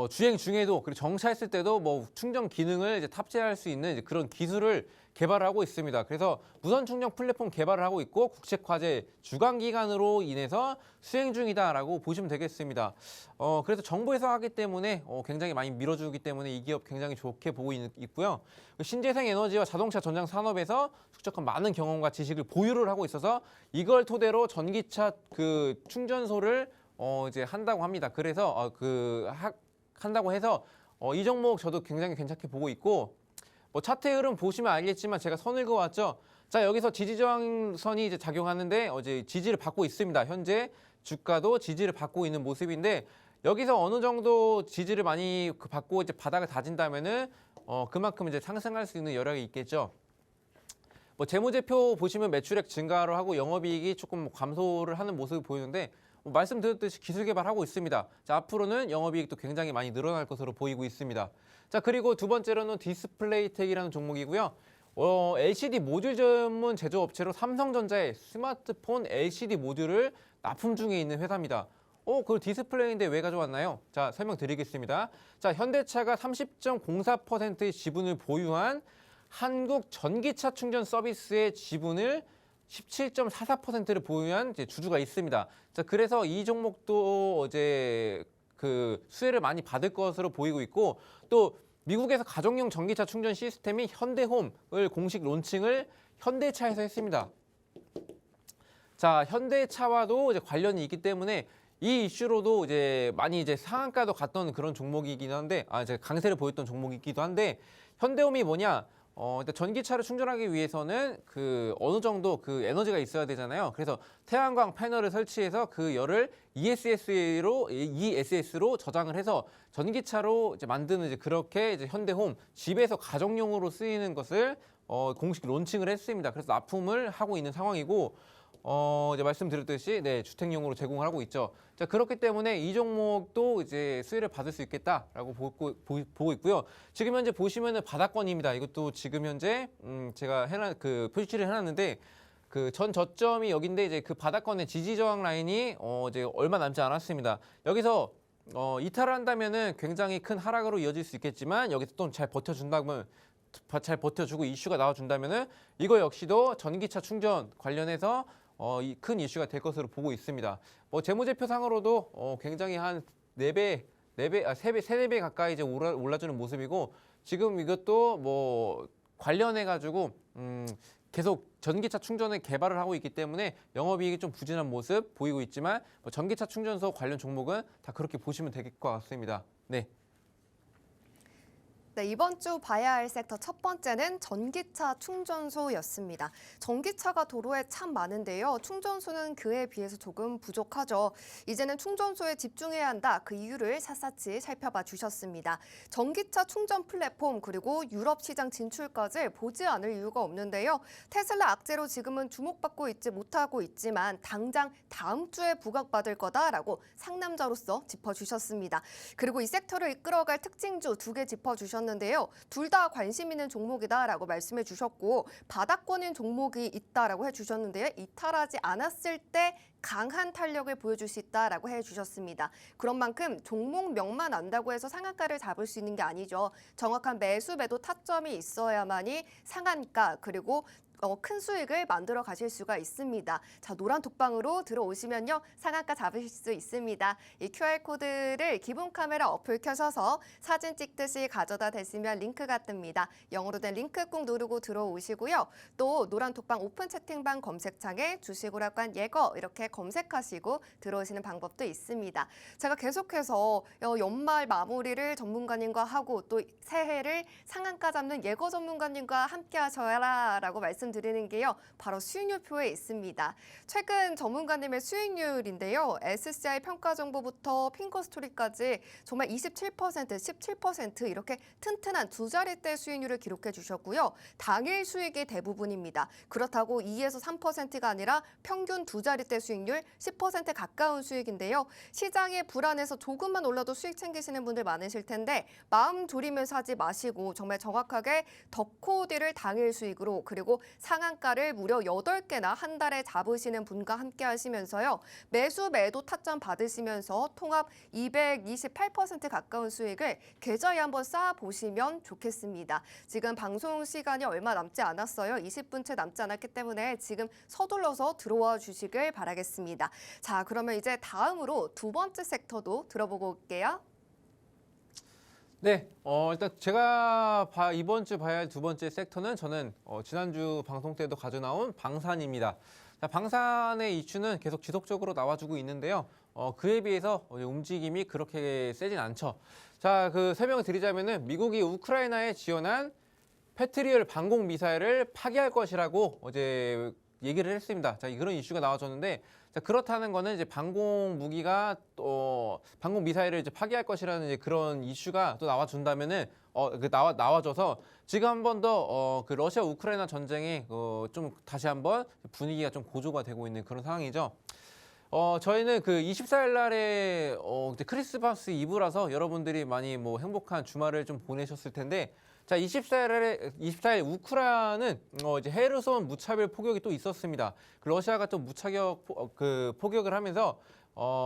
주행 중에도 그리고 정차했을 때도 뭐 충전 기능을 이제 탑재할 수 있는 이제 그런 기술을 개발하고 있습니다. 그래서 무선 충전 플랫폼 개발을 하고 있고 국책화재 주간 기간으로 인해서 수행 중이다라고 보시면 되겠습니다. 그래서 정부에서 하기 때문에 굉장히 많이 밀어주기 때문에 이 기업 굉장히 좋게 보고 있고요. 신재생 에너지와 자동차 전장 산업에서 축적한 많은 경험과 지식을 보유를 하고 있어서 이걸 토대로 전기차 그 충전소를 이제 한다고 합니다. 그래서 한다고 해서 이 종목 저도 굉장히 괜찮게 보고 있고 뭐 차트 흐름 보시면 알겠지만 제가 선을 그어왔죠. 자, 여기서 지지 저항선이 이제 작용하는데 이제 지지를 받고 있습니다. 현재 주가도 지지를 받고 있는 모습인데 여기서 어느 정도 지지를 많이 받고 이제 바닥을 다진다면은 그만큼 이제 상승할 수 있는 여력이 있겠죠. 뭐 재무제표 보시면 매출액 증가를 하고 영업이익이 조금 감소를 하는 모습을 보이는데 말씀드렸듯이 기술 개발하고 있습니다. 자, 앞으로는 영업이익도 굉장히 많이 늘어날 것으로 보이고 있습니다. 자, 그리고 두 번째로는 디스플레이텍이라는 종목이고요. LCD 모듈 전문 제조업체로 삼성전자의 스마트폰 LCD 모듈을 납품 중에 있는 회사입니다. 그 디스플레이인데 왜 가져왔나요? 자, 설명드리겠습니다. 자, 현대차가 30.04%의 지분을 보유한 한국 전기차 충전 서비스의 지분을 17.44%를 보유한 이제 주주가 있습니다. 자, 그래서 이 종목도 이제 그 수혜를 많이 받을 것으로 보이고 있고 또 미국에서 가정용 전기차 충전 시스템인 현대홈을 공식 론칭을 현대차에서 했습니다. 자, 현대차와도 이제 관련이 있기 때문에 이 이슈로도 이제 많이 이제 상한가도 갔던 그런 종목이긴 한데 이제 강세를 보였던 종목이기도 한데 현대홈이 뭐냐? 일단 전기차를 충전하기 위해서는 그 어느 정도 그 에너지가 있어야 되잖아요. 그래서 태양광 패널을 설치해서 그 열을 ESS로 저장을 해서 전기차로 이제 만드는 이제 그렇게 이제 현대홈 집에서 가정용으로 쓰이는 것을 공식 론칭을 했습니다. 그래서 납품을 하고 있는 상황이고 이제 말씀드렸듯이 네, 주택용으로 제공을 하고 있죠. 자, 그렇기 때문에 이 종목도 이제 수혜를 받을 수 있겠다라고 보고 있고요. 지금 현재 보시면은 바닥권입니다. 이것도 지금 현재 제가 표시를 해놨는데 그 전 저점이 여기인데 이제 그 바닥권의 지지 저항 라인이 이제 얼마 남지 않았습니다. 여기서 이탈을 한다면은 굉장히 큰 하락으로 이어질 수 있겠지만 여기서 또 잘 버텨주고 이슈가 나와준다면은 이거 역시도 전기차 충전 관련해서 큰 이슈가 될 것으로 보고 있습니다. 뭐 재무제표상으로도 굉장히 한 3배 가까이 이제 올라주는 모습이고 지금 이것도 뭐 관련해가지고 계속 전기차 충전을 개발을 하고 있기 때문에 영업이익이 좀 부진한 모습 보이고 있지만 뭐 전기차 충전소 관련 종목은 다 그렇게 보시면 될 것 같습니다. 네. 네, 이번 주 봐야 할 섹터 첫 번째는 전기차 충전소였습니다. 전기차가 도로에 참 많은데요. 충전소는 그에 비해서 조금 부족하죠. 이제는 충전소에 집중해야 한다. 그 이유를 샅샅이 살펴봐 주셨습니다. 전기차 충전 플랫폼 그리고 유럽 시장 진출까지 보지 않을 이유가 없는데요. 테슬라 악재로 지금은 주목받고 있지 못하고 있지만 당장 다음 주에 부각받을 거다라고 상남자로서 짚어주셨습니다. 그리고 이 섹터를 이끌어갈 특징주 2개 짚어주셨는데요. 둘 다 관심 있는 종목이다라고 말씀해 주셨고 바닥권인 종목이 있다라고 해주셨는데요. 이탈하지 않았을 때 강한 탄력을 보여줄 수 있다라고 해주셨습니다. 그런 만큼 종목명만 안다고 해서 상한가를 잡을 수 있는 게 아니죠. 정확한 매수 매도 타점이 있어야만이 상한가 그리고 큰 수익을 만들어 가실 수가 있습니다. 자, 노란 톡방으로 들어오시면요. 상한가 잡으실 수 있습니다. 이 QR코드를 기본 카메라 어플 켜셔서 사진 찍듯이 가져다 대시면 링크가 뜹니다. 영어로 된 링크 꾹 누르고 들어오시고요. 또 노란 톡방 오픈 채팅방 검색창에 주식오락관 예거 이렇게 검색하시고 들어오시는 방법도 있습니다. 제가 계속해서 연말 마무리를 전문가님과 하고 또 새해를 상한가 잡는 예거 전문가님과 함께 하셔라라고 말씀드리는 게요. 바로 수익률표에 있습니다. 최근 전문가님의 수익률인데요. SCI 평가 정보부터 핑거스토리까지 정말 27%, 17% 이렇게 튼튼한 두 자릿대 수익률을 기록해 주셨고요. 당일 수익이 대부분입니다. 그렇다고 2에서 3%가 아니라 평균 두 자릿대 수익률 10% 가까운 수익인데요. 시장의 불안해서 조금만 올라도 수익 챙기시는 분들 많으실 텐데 마음 졸이면서 하지 마시고 정말 정확하게 덕코디를 당일 수익으로 그리고 상한가를 무려 8개나 한 달에 잡으시는 분과 함께 하시면서요. 매수 매도 타점 받으시면서 통합 228% 가까운 수익을 계좌에 한번 쌓아보시면 좋겠습니다. 지금 방송 시간이 얼마 남지 않았어요. 20분 채 남지 않았기 때문에 지금 서둘러서 들어와 주시길 바라겠습니다. 자, 그러면 이제 다음으로 두 번째 섹터도 들어보고 올게요. 네, 일단 제가 이번 주 봐야 할 두 번째 섹터는 저는 지난주 방송 때도 가져나온 방산입니다. 자, 방산의 이슈는 계속 지속적으로 나와주고 있는데요. 그에 비해서 움직임이 그렇게 세진 않죠. 자, 그 설명을 드리자면은 미국이 우크라이나에 지원한 패트리얼 방공 미사일을 파기할 것이라고 어제 얘기를 했습니다. 자, 그런 이슈가 나와줬는데, 자, 그렇다는 거는 이제 방공 무기가 또 방공 미사일을 이제 파기할 것이라는 이제 그런 이슈가 또 나와준다면은 나와줘서 지금 한 번 더 그 러시아 우크라이나 전쟁이 좀 다시 한번 분위기가 좀 고조가 되고 있는 그런 상황이죠. 저희는 그 24일 날에 이제 크리스마스 이브라서 여러분들이 많이 뭐 행복한 주말을 좀 보내셨을 텐데. 자, 24일 우크라이나는 이제 헤르손 무차별 포격이 또 있었습니다. 러시아가 또 포격을 하면서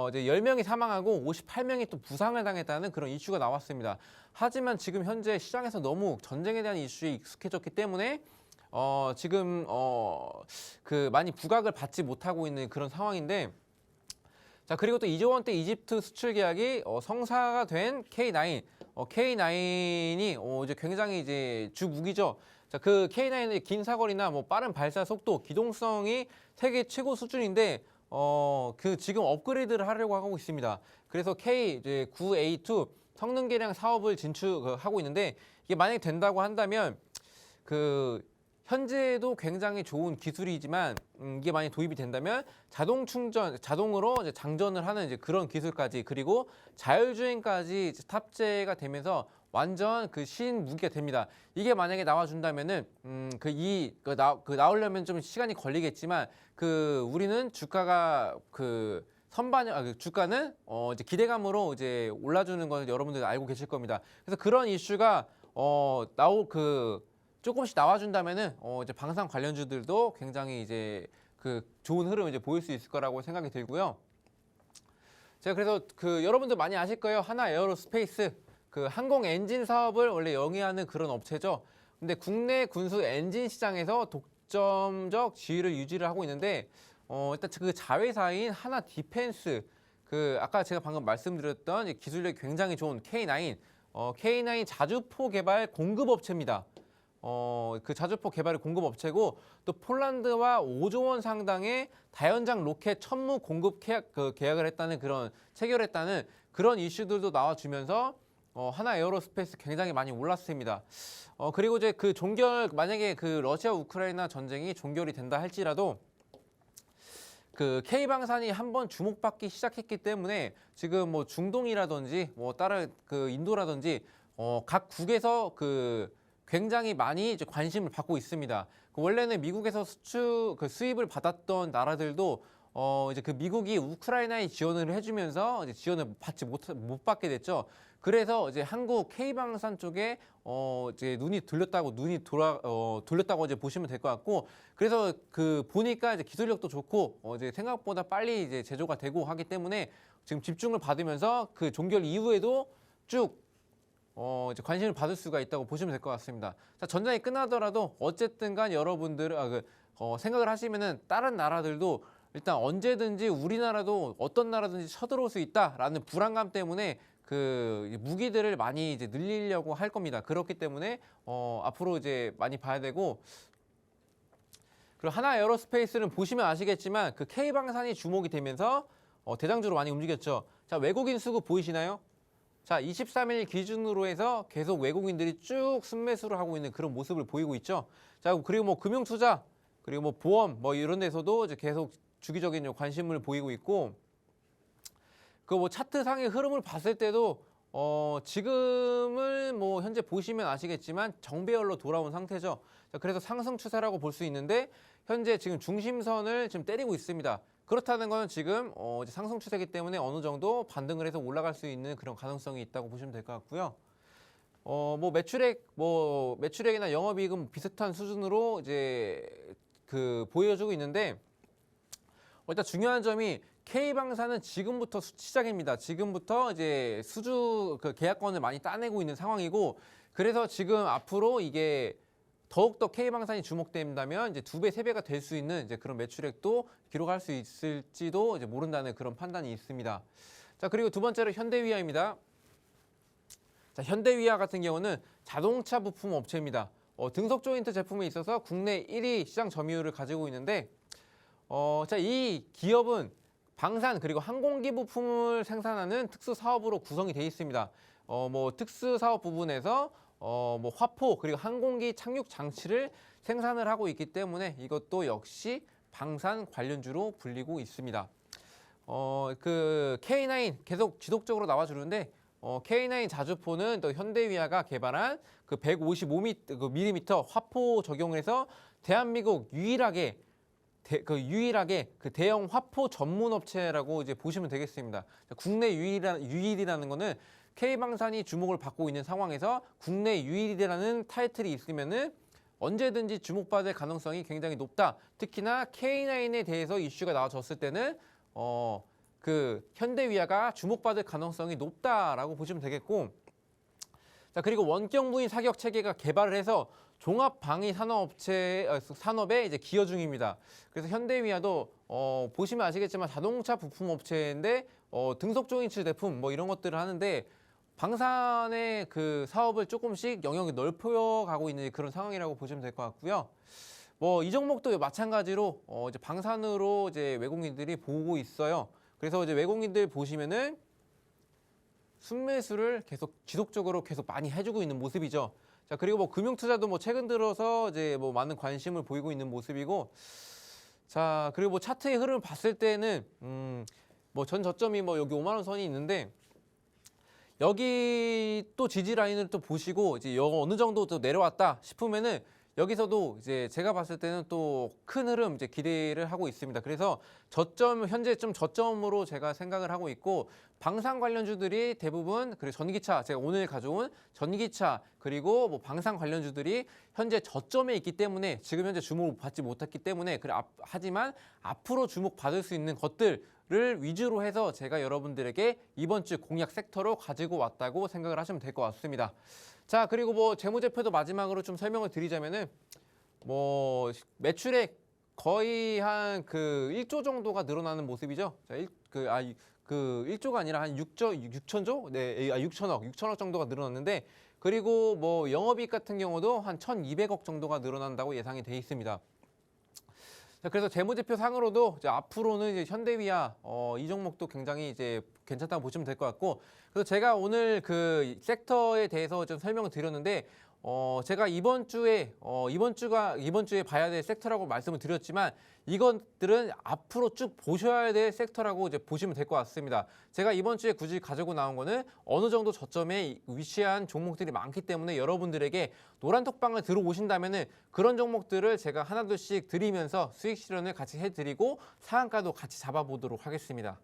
이제 10명이 사망하고 58명이 또 부상을 당했다는 그런 이슈가 나왔습니다. 하지만 지금 현재 시장에서 너무 전쟁에 대한 이슈에 익숙해졌기 때문에 지금 많이 부각을 받지 못하고 있는 그런 상황인데. 자, 그리고 또 2조 원대 이집트 수출 계약이 성사가 된 K9. K9이 이제 굉장히 이제 주 무기죠. 자, 그 K9의 긴 사거리나 뭐 빠른 발사 속도, 기동성이 세계 최고 수준인데 지금 업그레이드를 하려고 하고 있습니다. 그래서 K9A2 성능 개량 사업을 진출하고 있는데 이게 만약에 된다고 한다면 현재도 굉장히 좋은 기술이지만 이게 많이 도입이 된다면 자동으로 이제 장전을 하는 이제 그런 기술까지 그리고 자율주행까지 이제 탑재가 되면서 완전 그 신무기가 됩니다. 이게 만약에 나와준다면은 나오려면 좀 시간이 걸리겠지만 우리는 주가가 주가는 이제 기대감으로 이제 올라주는 걸 여러분들 알고 계실 겁니다. 그래서 그런 이슈가 조금씩 나와준다면은 이제 방산 관련주들도 굉장히 이제 좋은 흐름 이제 보일 수 있을 거라고 생각이 들고요. 제가 그래서 여러분들 많이 아실 거예요. 하나 에어로스페이스 항공 엔진 사업을 원래 영위하는 그런 업체죠. 근데 국내 군수 엔진 시장에서 독점적 지위를 유지를 하고 있는데 일단 그 자회사인 하나 디펜스 아까 제가 방금 말씀드렸던 기술력이 굉장히 좋은 K9 자주포 개발 공급 업체입니다. 그 자주포 개발의 공급 업체고 또 폴란드와 5조 원 상당의 다연장 로켓 천무 공급 계약을 체결했다는 그런 이슈들도 나와주면서 하나 에어로스페이스 굉장히 많이 올랐습니다. 그리고 이제 만약에 러시아 우크라이나 전쟁이 종결이 된다 할지라도 K방산이 한번 주목받기 시작했기 때문에 지금 뭐 중동이라든지 뭐 다른 인도라든지 각 국에서 굉장히 많이 이제 관심을 받고 있습니다. 원래는 미국에서 수입을 받았던 나라들도 이제 미국이 우크라이나에 지원을 해주면서 이제 지원을 못 받게 됐죠. 그래서 이제 한국 K방산 쪽에 이제 돌렸다고 이제 보시면 될 것 같고, 그래서 보니까 이제 기술력도 좋고 이제 생각보다 빨리 이제 제조가 되고 하기 때문에 지금 집중을 받으면서 종결 이후에도 쭉 이제 관심을 받을 수가 있다고 보시면 될 것 같습니다. 자, 전장이 끝나더라도 어쨌든 간 여러분들 생각을 하시면은 다른 나라들도 일단 언제든지 우리나라도 어떤 나라든지 쳐들어올 수 있다라는 불안감 때문에 무기들을 많이 이제 늘리려고 할 겁니다. 그렇기 때문에 앞으로 이제 많이 봐야 되고, 그리고 하나 에어로스페이스는 보시면 아시겠지만 K방산이 주목이 되면서 대장주로 많이 움직였죠. 자, 외국인 수급 보이시나요? 자, 23일 기준으로 해서 계속 외국인들이 쭉 순매수를 하고 있는 그런 모습을 보이고 있죠. 자, 그리고 뭐 금융투자, 그리고 뭐 보험, 뭐 이런 데서도 이제 계속 주기적인 관심을 보이고 있고, 뭐 차트상의 흐름을 봤을 때도 지금을 뭐 현재 보시면 아시겠지만 정배열로 돌아온 상태죠. 자, 그래서 상승 추세라고 볼 수 있는데 현재 지금 중심선을 지금 때리고 있습니다. 그렇다는 건 지금 이제 상승 추세이기 때문에 어느 정도 반등을 해서 올라갈 수 있는 그런 가능성이 있다고 보시면 될 것 같고요. 뭐 매출액이나 영업이익은 비슷한 수준으로 이제 보여주고 있는데, 일단 중요한 점이 K방산은 지금부터 시작입니다. 지금부터 이제 계약권을 많이 따내고 있는 상황이고, 그래서 지금 앞으로 이게 더욱더 K방산이 주목된다면 이제 2배, 3배가 될 수 있는 이제 그런 매출액도 기록할 수 있을지도 이제 모른다는 그런 판단이 있습니다. 자, 그리고 두 번째로 현대위아입니다. 자, 현대위아 같은 경우는 자동차 부품 업체입니다. 등속 조인트 제품에 있어서 국내 1위 시장 점유율을 가지고 있는데, 자, 이 기업은 방산 그리고 항공기 부품을 생산하는 특수 사업으로 구성이 되어 있습니다. 뭐 특수 사업 부분에서 뭐 화포 그리고 항공기 착륙 장치를 생산을 하고 있기 때문에 이것도 역시 방산 관련주로 불리고 있습니다. K9 계속 지속적으로 나와주는데, K9 자주포는 또 현대위아가 개발한 155mm 화포 적용해서 대한민국 유일하게 대형 화포 전문 업체라고 이제 보시면 되겠습니다. 국내 유일이라는 거는 K방산이 주목을 받고 있는 상황에서 국내 유일이라는 타이틀이 있으면은 언제든지 주목받을 가능성이 굉장히 높다. 특히나 K9에 대해서 이슈가 나와졌을 때는 현대위아가 주목받을 가능성이 높다라고 보시면 되겠고, 자, 그리고 원격 무인 사격 체계가 개발을 해서 종합 방위 산업에 이제 기여 중입니다. 그래서 현대위아도 보시면 아시겠지만 자동차 부품 업체인데 등속 조인트 제품 뭐 이런 것들을 하는데 방산의 사업을 조금씩 영역이 넓혀가고 있는 그런 상황이라고 보시면 될 것 같고요. 뭐 이 종목도 마찬가지로 이제 방산으로 이제 외국인들이 보고 있어요. 그래서 이제 외국인들 보시면은 순매수를 계속 지속적으로 계속 많이 해주고 있는 모습이죠. 자, 그리고 뭐 금융투자도 뭐 최근 들어서 이제 뭐 많은 관심을 보이고 있는 모습이고, 자, 그리고 뭐 차트의 흐름을 봤을 때는 뭐 전 저점이 뭐 여기 5만 원 선이 있는데 여기 또 지지 라인을 또 보시고 이제 어느 정도 또 내려왔다 싶으면은 여기서도 이제 제가 봤을 때는 또 큰 흐름 이제 기대를 하고 있습니다. 그래서 저점 현재 좀 저점으로 제가 생각을 하고 있고 방산 관련주들이 대부분 그리고 전기차 제가 오늘 가져온 전기차 그리고 뭐 방산 관련주들이 현재 저점에 있기 때문에 지금 현재 주목을 받지 못했기 때문에 하지만 앞으로 주목받을 수 있는 것들을 위주로 해서 제가 여러분들에게 이번 주 공략 섹터로 가지고 왔다고 생각을 하시면 될 것 같습니다. 자, 그리고 뭐 재무제표도 마지막으로 좀 설명을 드리자면은 뭐 매출액 거의 한 그 1조 정도가 늘어나는 모습이죠. 자, 1조가 아니라 한 6천조? 네, 6천억 정도가 늘어났는데 그리고 뭐 영업이익 같은 경우도 한 1,200억 정도가 늘어난다고 예상이 돼 있습니다. 자, 그래서 재무제표 상으로도 이제 앞으로는 이제 현대위아 이 종목도 굉장히 이제 괜찮다고 보시면 될 것 같고, 그래서 제가 오늘 그 섹터에 대해서 좀 설명을 드렸는데 제가 이번 주에 봐야 될 섹터라고 말씀을 드렸지만 이것들은 앞으로 쭉 보셔야 될 섹터라고 이제 보시면 될 것 같습니다. 제가 이번 주에 굳이 가지고 나온 거는 어느 정도 저점에 위치한 종목들이 많기 때문에 여러분들에게 노란톡방을 들어오신다면은 그런 종목들을 제가 하나둘씩 드리면서 수익 실현을 같이 해드리고 상한가도 같이 잡아보도록 하겠습니다.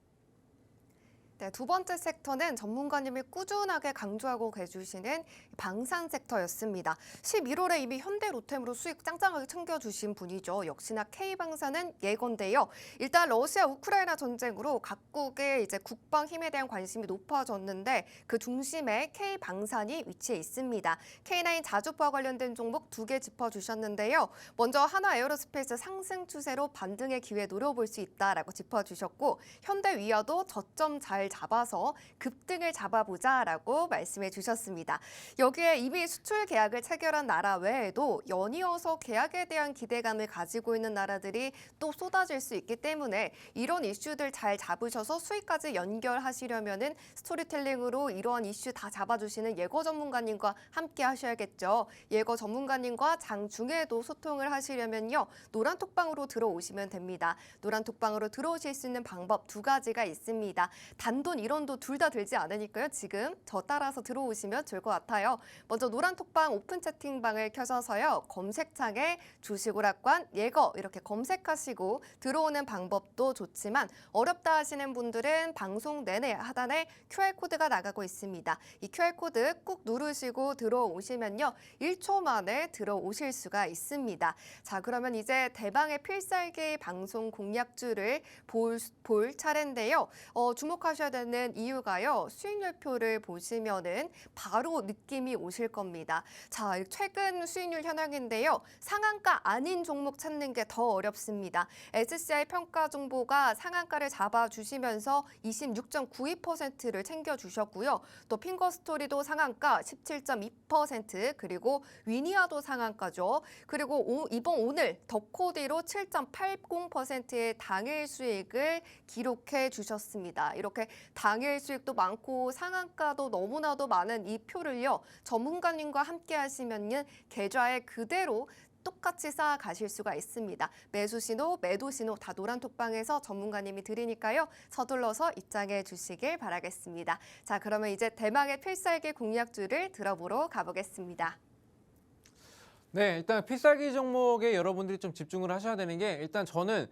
네, 두 번째 섹터는 전문가님이 꾸준하게 강조하고 계주시는 방산 섹터였습니다. 11월에 이미 현대 로템으로 수익 짱짱하게 챙겨주신 분이죠. 역시나 K방산은 예건데요. 일단 러시아 우크라이나 전쟁으로 각국의 이제 국방 힘에 대한 관심이 높아졌는데 그 중심에 K방산이 위치해 있습니다. K9 자주포와 관련된 종목 2개 짚어주셨는데요. 먼저 하나에어로스페이스 상승 추세로 반등의 기회 노려볼 수 있다라고 짚어주셨고 현대위아도 저점 잘 잡아서 급등을 잡아보자라고 말씀해 주셨습니다. 여기에 이미 수출 계약을 체결한 나라 외에도 연이어서 계약에 대한 기대감을 가지고 있는 나라들이 또 쏟아질 수 있기 때문에 이런 이슈들 잘 잡으셔서 수익까지 연결하시려면은 스토리텔링으로 이러한 이슈 다 잡아주시는 예거 전문가님과 함께 하셔야겠죠. 예거 전문가님과 장중에도 소통을 하시려면요. 노란톡방으로 들어오시면 됩니다. 노란톡방으로 들어오실 수 있는 방법 2가지가 있습니다. 단돈 1원도 둘 다 들지 않으니까요. 지금 저 따라서 들어오시면 좋을 것 같아요. 먼저 노란톡방 오픈 채팅방을 켜셔서요. 검색창에 주식오락관 예거 이렇게 검색하시고 들어오는 방법도 좋지만 어렵다 하시는 분들은 방송 내내 하단에 QR코드가 나가고 있습니다. 이 QR코드 꾹 누르시고 들어오시면요. 1초 만에 들어오실 수가 있습니다. 자, 그러면 이제 대방의 필살기 방송 공략주를 볼 차례인데요. 주목하셔야 되는 이유가요. 수익률표를 보시면은 바로 느낌이 오실 겁니다. 자, 최근 수익률 현황인데요. 상한가 아닌 종목 찾는 게 더 어렵습니다. SCI 평가 정보가 상한가를 잡아주시면서 26.92%를 챙겨주셨고요. 또 핑거스토리도 상한가 17.2% 그리고 위니아도 상한가죠. 그리고 오늘 더코디로 7.80%의 당일 수익을 기록해 주셨습니다. 이렇게 당일 수익도 많고 상한가도 너무나도 많은 이 표를요. 전문가님과 함께 하시면은 계좌에 그대로 똑같이 쌓아가실 수가 있습니다. 매수 신호, 매도 신호 다 노란톡방에서 전문가님이 드리니까요. 서둘러서 입장해 주시길 바라겠습니다. 자, 그러면 이제 대망의 필살기 공략주를 들어보러 가보겠습니다. 네, 일단 필살기 종목에 여러분들이 좀 집중을 하셔야 되는 게 일단 저는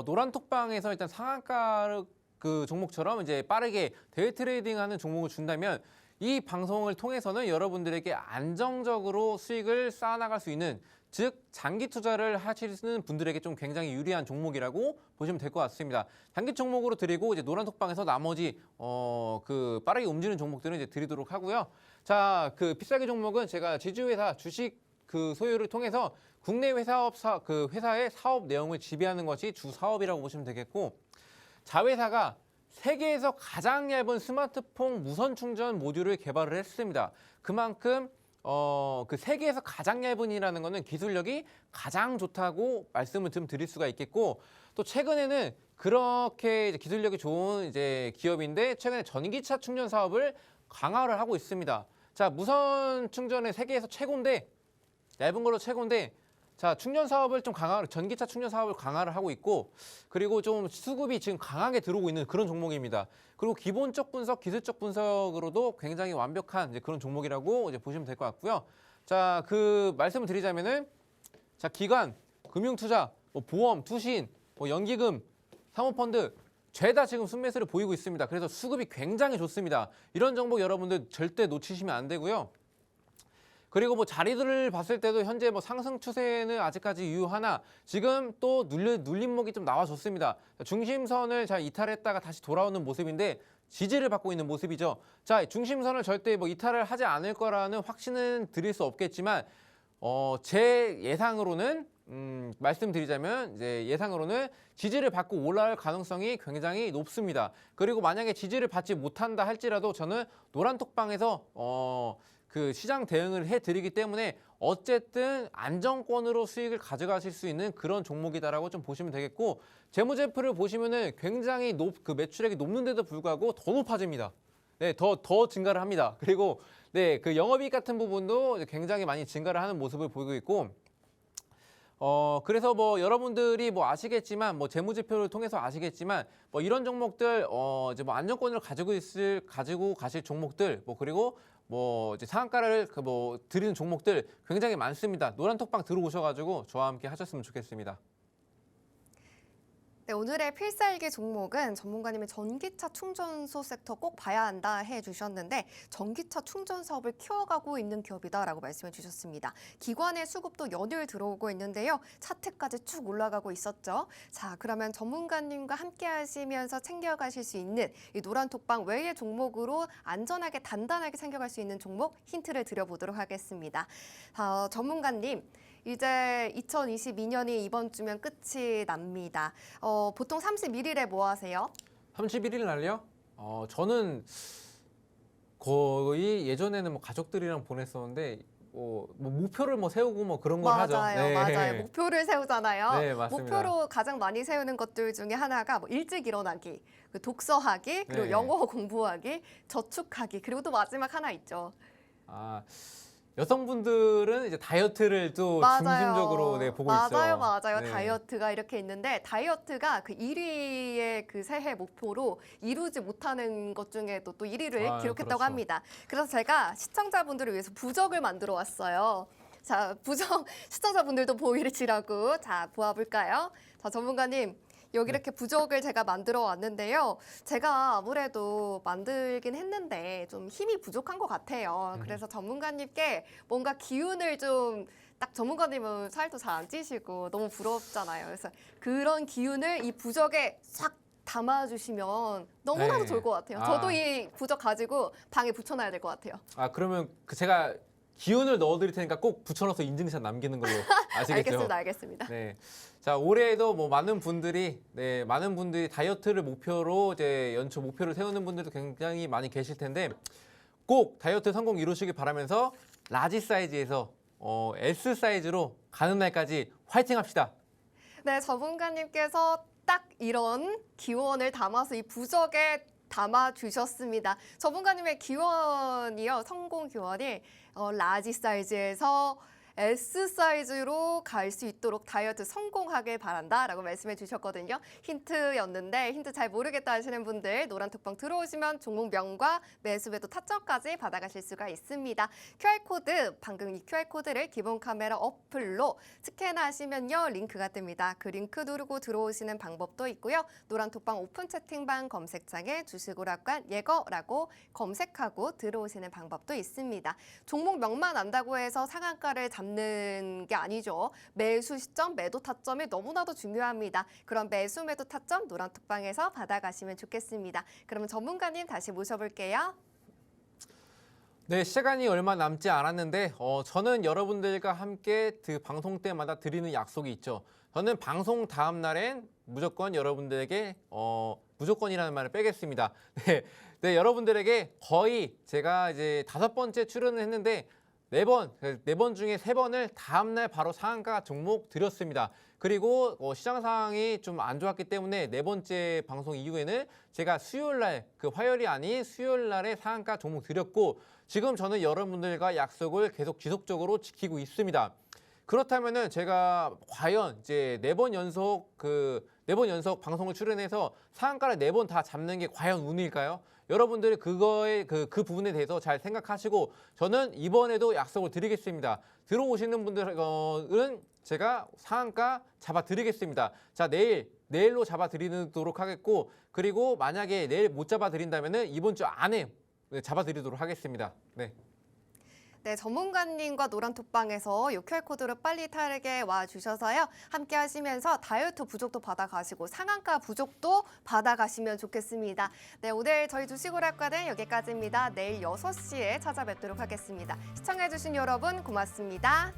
노란톡방에서 일단 상한가 그 종목처럼 이제 빠르게 데이 트레이딩하는 종목을 준다면 이 방송을 통해서는 여러분들에게 안정적으로 수익을 쌓아나갈 수 있는 즉 장기 투자를 하시는 분들에게 좀 굉장히 유리한 종목이라고 보시면 될 것 같습니다. 장기 종목으로 드리고 이제 노란톡방에서 나머지 그 빠르게 움직이는 종목들은 이제 드리도록 하고요. 자, 그 필살기 종목은 제가 지주회사 주식 그 소유를 통해서 국내 회사의 사업 내용을 지배하는 것이 주 사업이라고 보시면 되겠고, 자회사가 세계에서 가장 얇은 스마트폰 무선 충전 모듈을 개발을 했습니다. 그만큼 그 세계에서 가장 얇은이라는 거는 기술력이 가장 좋다고 말씀을 좀 드릴 수가 있겠고, 또 최근에는 그렇게 이제 기술력이 좋은 이제 기업인데 최근에 전기차 충전 사업을 강화를 하고 있습니다. 자, 무선 충전의 세계에서 최고인데 얇은 걸로 최고인데 자, 충전 사업을 좀 전기차 충전 사업을 강화를 하고 있고, 그리고 좀 수급이 지금 강하게 들어오고 있는 그런 종목입니다. 그리고 기본적 분석, 기술적 분석으로도 굉장히 완벽한 이제 그런 종목이라고 이제 보시면 될 것 같고요. 자, 그 말씀을 드리자면은, 자, 기관, 금융투자, 뭐 보험, 투신, 뭐 연기금, 사모펀드 죄다 지금 순매수를 보이고 있습니다. 그래서 수급이 굉장히 좋습니다. 이런 종목 여러분들 절대 놓치시면 안 되고요. 그리고 뭐 자리들을 봤을 때도 현재 뭐 상승 추세는 아직까지 유효하나 지금 또 눌림목이 좀 나와줬습니다. 중심선을 잘 이탈했다가 다시 돌아오는 모습인데 지지를 받고 있는 모습이죠. 자, 중심선을 절대 뭐 이탈을 하지 않을 거라는 확신은 드릴 수 없겠지만 제 예상으로는 말씀드리자면 이제 예상으로는 지지를 받고 올라갈 가능성이 굉장히 높습니다. 그리고 만약에 지지를 받지 못한다 할지라도 저는 노란톡방에서 그 시장 대응을 해드리기 때문에 어쨌든 안정권으로 수익을 가져가실 수 있는 그런 종목이다라고 좀 보시면 되겠고, 재무제표를 보시면은 굉장히 그 매출액이 높는데도 불구하고 더 높아집니다. 네, 더 증가를 합니다. 그리고 네, 그 영업이익 같은 부분도 굉장히 많이 증가를 하는 모습을 보이고 있고, 그래서 뭐 여러분들이 뭐 아시겠지만 뭐 재무제표를 통해서 아시겠지만 뭐 이런 종목들 이제 뭐 안정권을 가지고 가실 종목들 뭐 그리고 뭐 이제 상한가를 뭐 드리는 종목들 굉장히 많습니다. 노란톡방 들어오셔가지고 저와 함께 하셨으면 좋겠습니다. 네, 오늘의 필살기 종목은 전문가님의 전기차 충전소 섹터 꼭 봐야 한다 해주셨는데 전기차 충전 사업을 키워가고 있는 기업이다라고 말씀해 주셨습니다. 기관의 수급도 연일 들어오고 있는데요. 차트까지 쭉 올라가고 있었죠. 자, 그러면 전문가님과 함께 하시면서 챙겨가실 수 있는 이 노란톡방 외의 종목으로 안전하게 단단하게 챙겨갈 수 있는 종목 힌트를 드려보도록 하겠습니다. 전문가님. 이제 2022년이 이번 주면 끝이 납니다. 보통 31일에 뭐 하세요? 31일 날요? 저는 거의 예전에는 뭐 가족들이랑 보냈었는데 뭐 목표를 뭐 세우고 뭐 그런 걸 하죠. 네. 맞아요. 목표를 세우잖아요. 네, 맞습니다. 목표로 가장 많이 세우는 것들 중에 하나가 뭐 일찍 일어나기, 독서하기, 그리고 네. 영어 공부하기, 저축하기, 그리고 또 마지막 하나 있죠. 여성분들은 이제 다이어트를 또 중심적으로 네, 보고 있죠. 맞아요. 네. 다이어트가 이렇게 있는데 다이어트가 그 1위의 그 새해 목표로 이루지 못하는 것 중에도 또 1위를 기록했다고 그렇죠. 합니다. 그래서 제가 시청자분들을 위해서 부적을 만들어 왔어요. 자, 부적 시청자분들도 보이시라고 자, 보아볼까요? 자, 전문가님. 여기 이렇게 부적을 제가 만들어 왔는데요. 제가 아무래도 만들긴 했는데 좀 힘이 부족한 것 같아요. 그래서 전문가님께 뭔가 기운을 좀 딱 전문가님은 살도 잘 안 찌시고 너무 부럽잖아요. 그래서 그런 기운을 이 부적에 싹 담아주시면 너무나도 네. 좋을 것 같아요. 저도 이 부적 가지고 방에 붙여놔야 될 것 같아요. 그러면 제가 기운을 넣어드릴 테니까 꼭 붙여넣어서 인증샷 남기는 걸로 아시겠죠? 알겠습니다. 네. 자, 올해에도 뭐 많은 분들이 다이어트를 목표로 이제 연초 목표를 세우는 분들도 굉장히 많이 계실 텐데 꼭 다이어트 성공 이루시길 바라면서 라지 사이즈에서 S 사이즈로 가는 날까지 화이팅 합시다. 네, 전문가님께서 딱 이런 기원을 담아서 이 부적에 담아주셨습니다. 전문가님의 기원이요, 성공 기원이 라지 사이즈에서 S 사이즈로 갈 수 있도록 다이어트 성공하길 바란다라고 말씀해 주셨거든요. 힌트였는데 힌트 잘 모르겠다 하시는 분들 노란톡방 들어오시면 종목명과 매수매도 타점까지 받아가실 수가 있습니다. QR코드, 방금 이 QR코드를 기본 카메라 어플로 스캔하시면요. 링크가 뜹니다. 그 링크 누르고 들어오시는 방법도 있고요. 노란톡방 오픈 채팅방 검색창에 주식오락관 예거라고 검색하고 들어오시는 방법도 있습니다. 종목명만 안다고 해서 상한가를 잡는 게 아니죠. 매수 시점, 매도 타점이 너무나도 중요합니다. 그럼 매수, 매도 타점 노란톡방에서 받아가시면 좋겠습니다. 그러면 전문가님 다시 모셔볼게요. 네, 시간이 얼마 남지 않았는데 저는 여러분들과 함께 그 방송 때마다 드리는 약속이 있죠. 저는 방송 다음 날엔 무조건 여러분들에게 무조건이라는 말을 빼겠습니다. 네, 여러분들에게 거의 제가 이제 5번째 출연을 했는데 네 번 중에 3번을 다음날 바로 상한가 종목 드렸습니다. 그리고 시장 상황이 좀 안 좋았기 때문에 4번째 방송 이후에는 제가 수요일날, 그 화요일이 아닌 수요일날에 상한가 종목 드렸고 지금 저는 여러분들과 약속을 계속 지속적으로 지키고 있습니다. 그렇다면은 제가 과연 이제 4번 연속 4번 연속 방송을 출연해서 상한가를 4번 다 잡는 게 과연 운일까요? 여러분들이 그거에 그 부분에 대해서 잘 생각하시고 저는 이번에도 약속을 드리겠습니다. 들어오시는 분들은 제가 상한가 잡아 드리겠습니다. 자, 내일로 잡아 드리도록 하겠고, 그리고 만약에 내일 못 잡아 드린다면은 이번 주 안에 잡아 드리도록 하겠습니다. 네. 네, 전문가님과 노란톡방에서 요 QR코드로 빨리 타르게 와주셔서요. 함께 하시면서 다이어트 부족도 받아가시고 상한가 부족도 받아가시면 좋겠습니다. 네, 오늘 저희 주식오락관은 여기까지입니다. 내일 6시에 찾아뵙도록 하겠습니다. 시청해주신 여러분 고맙습니다.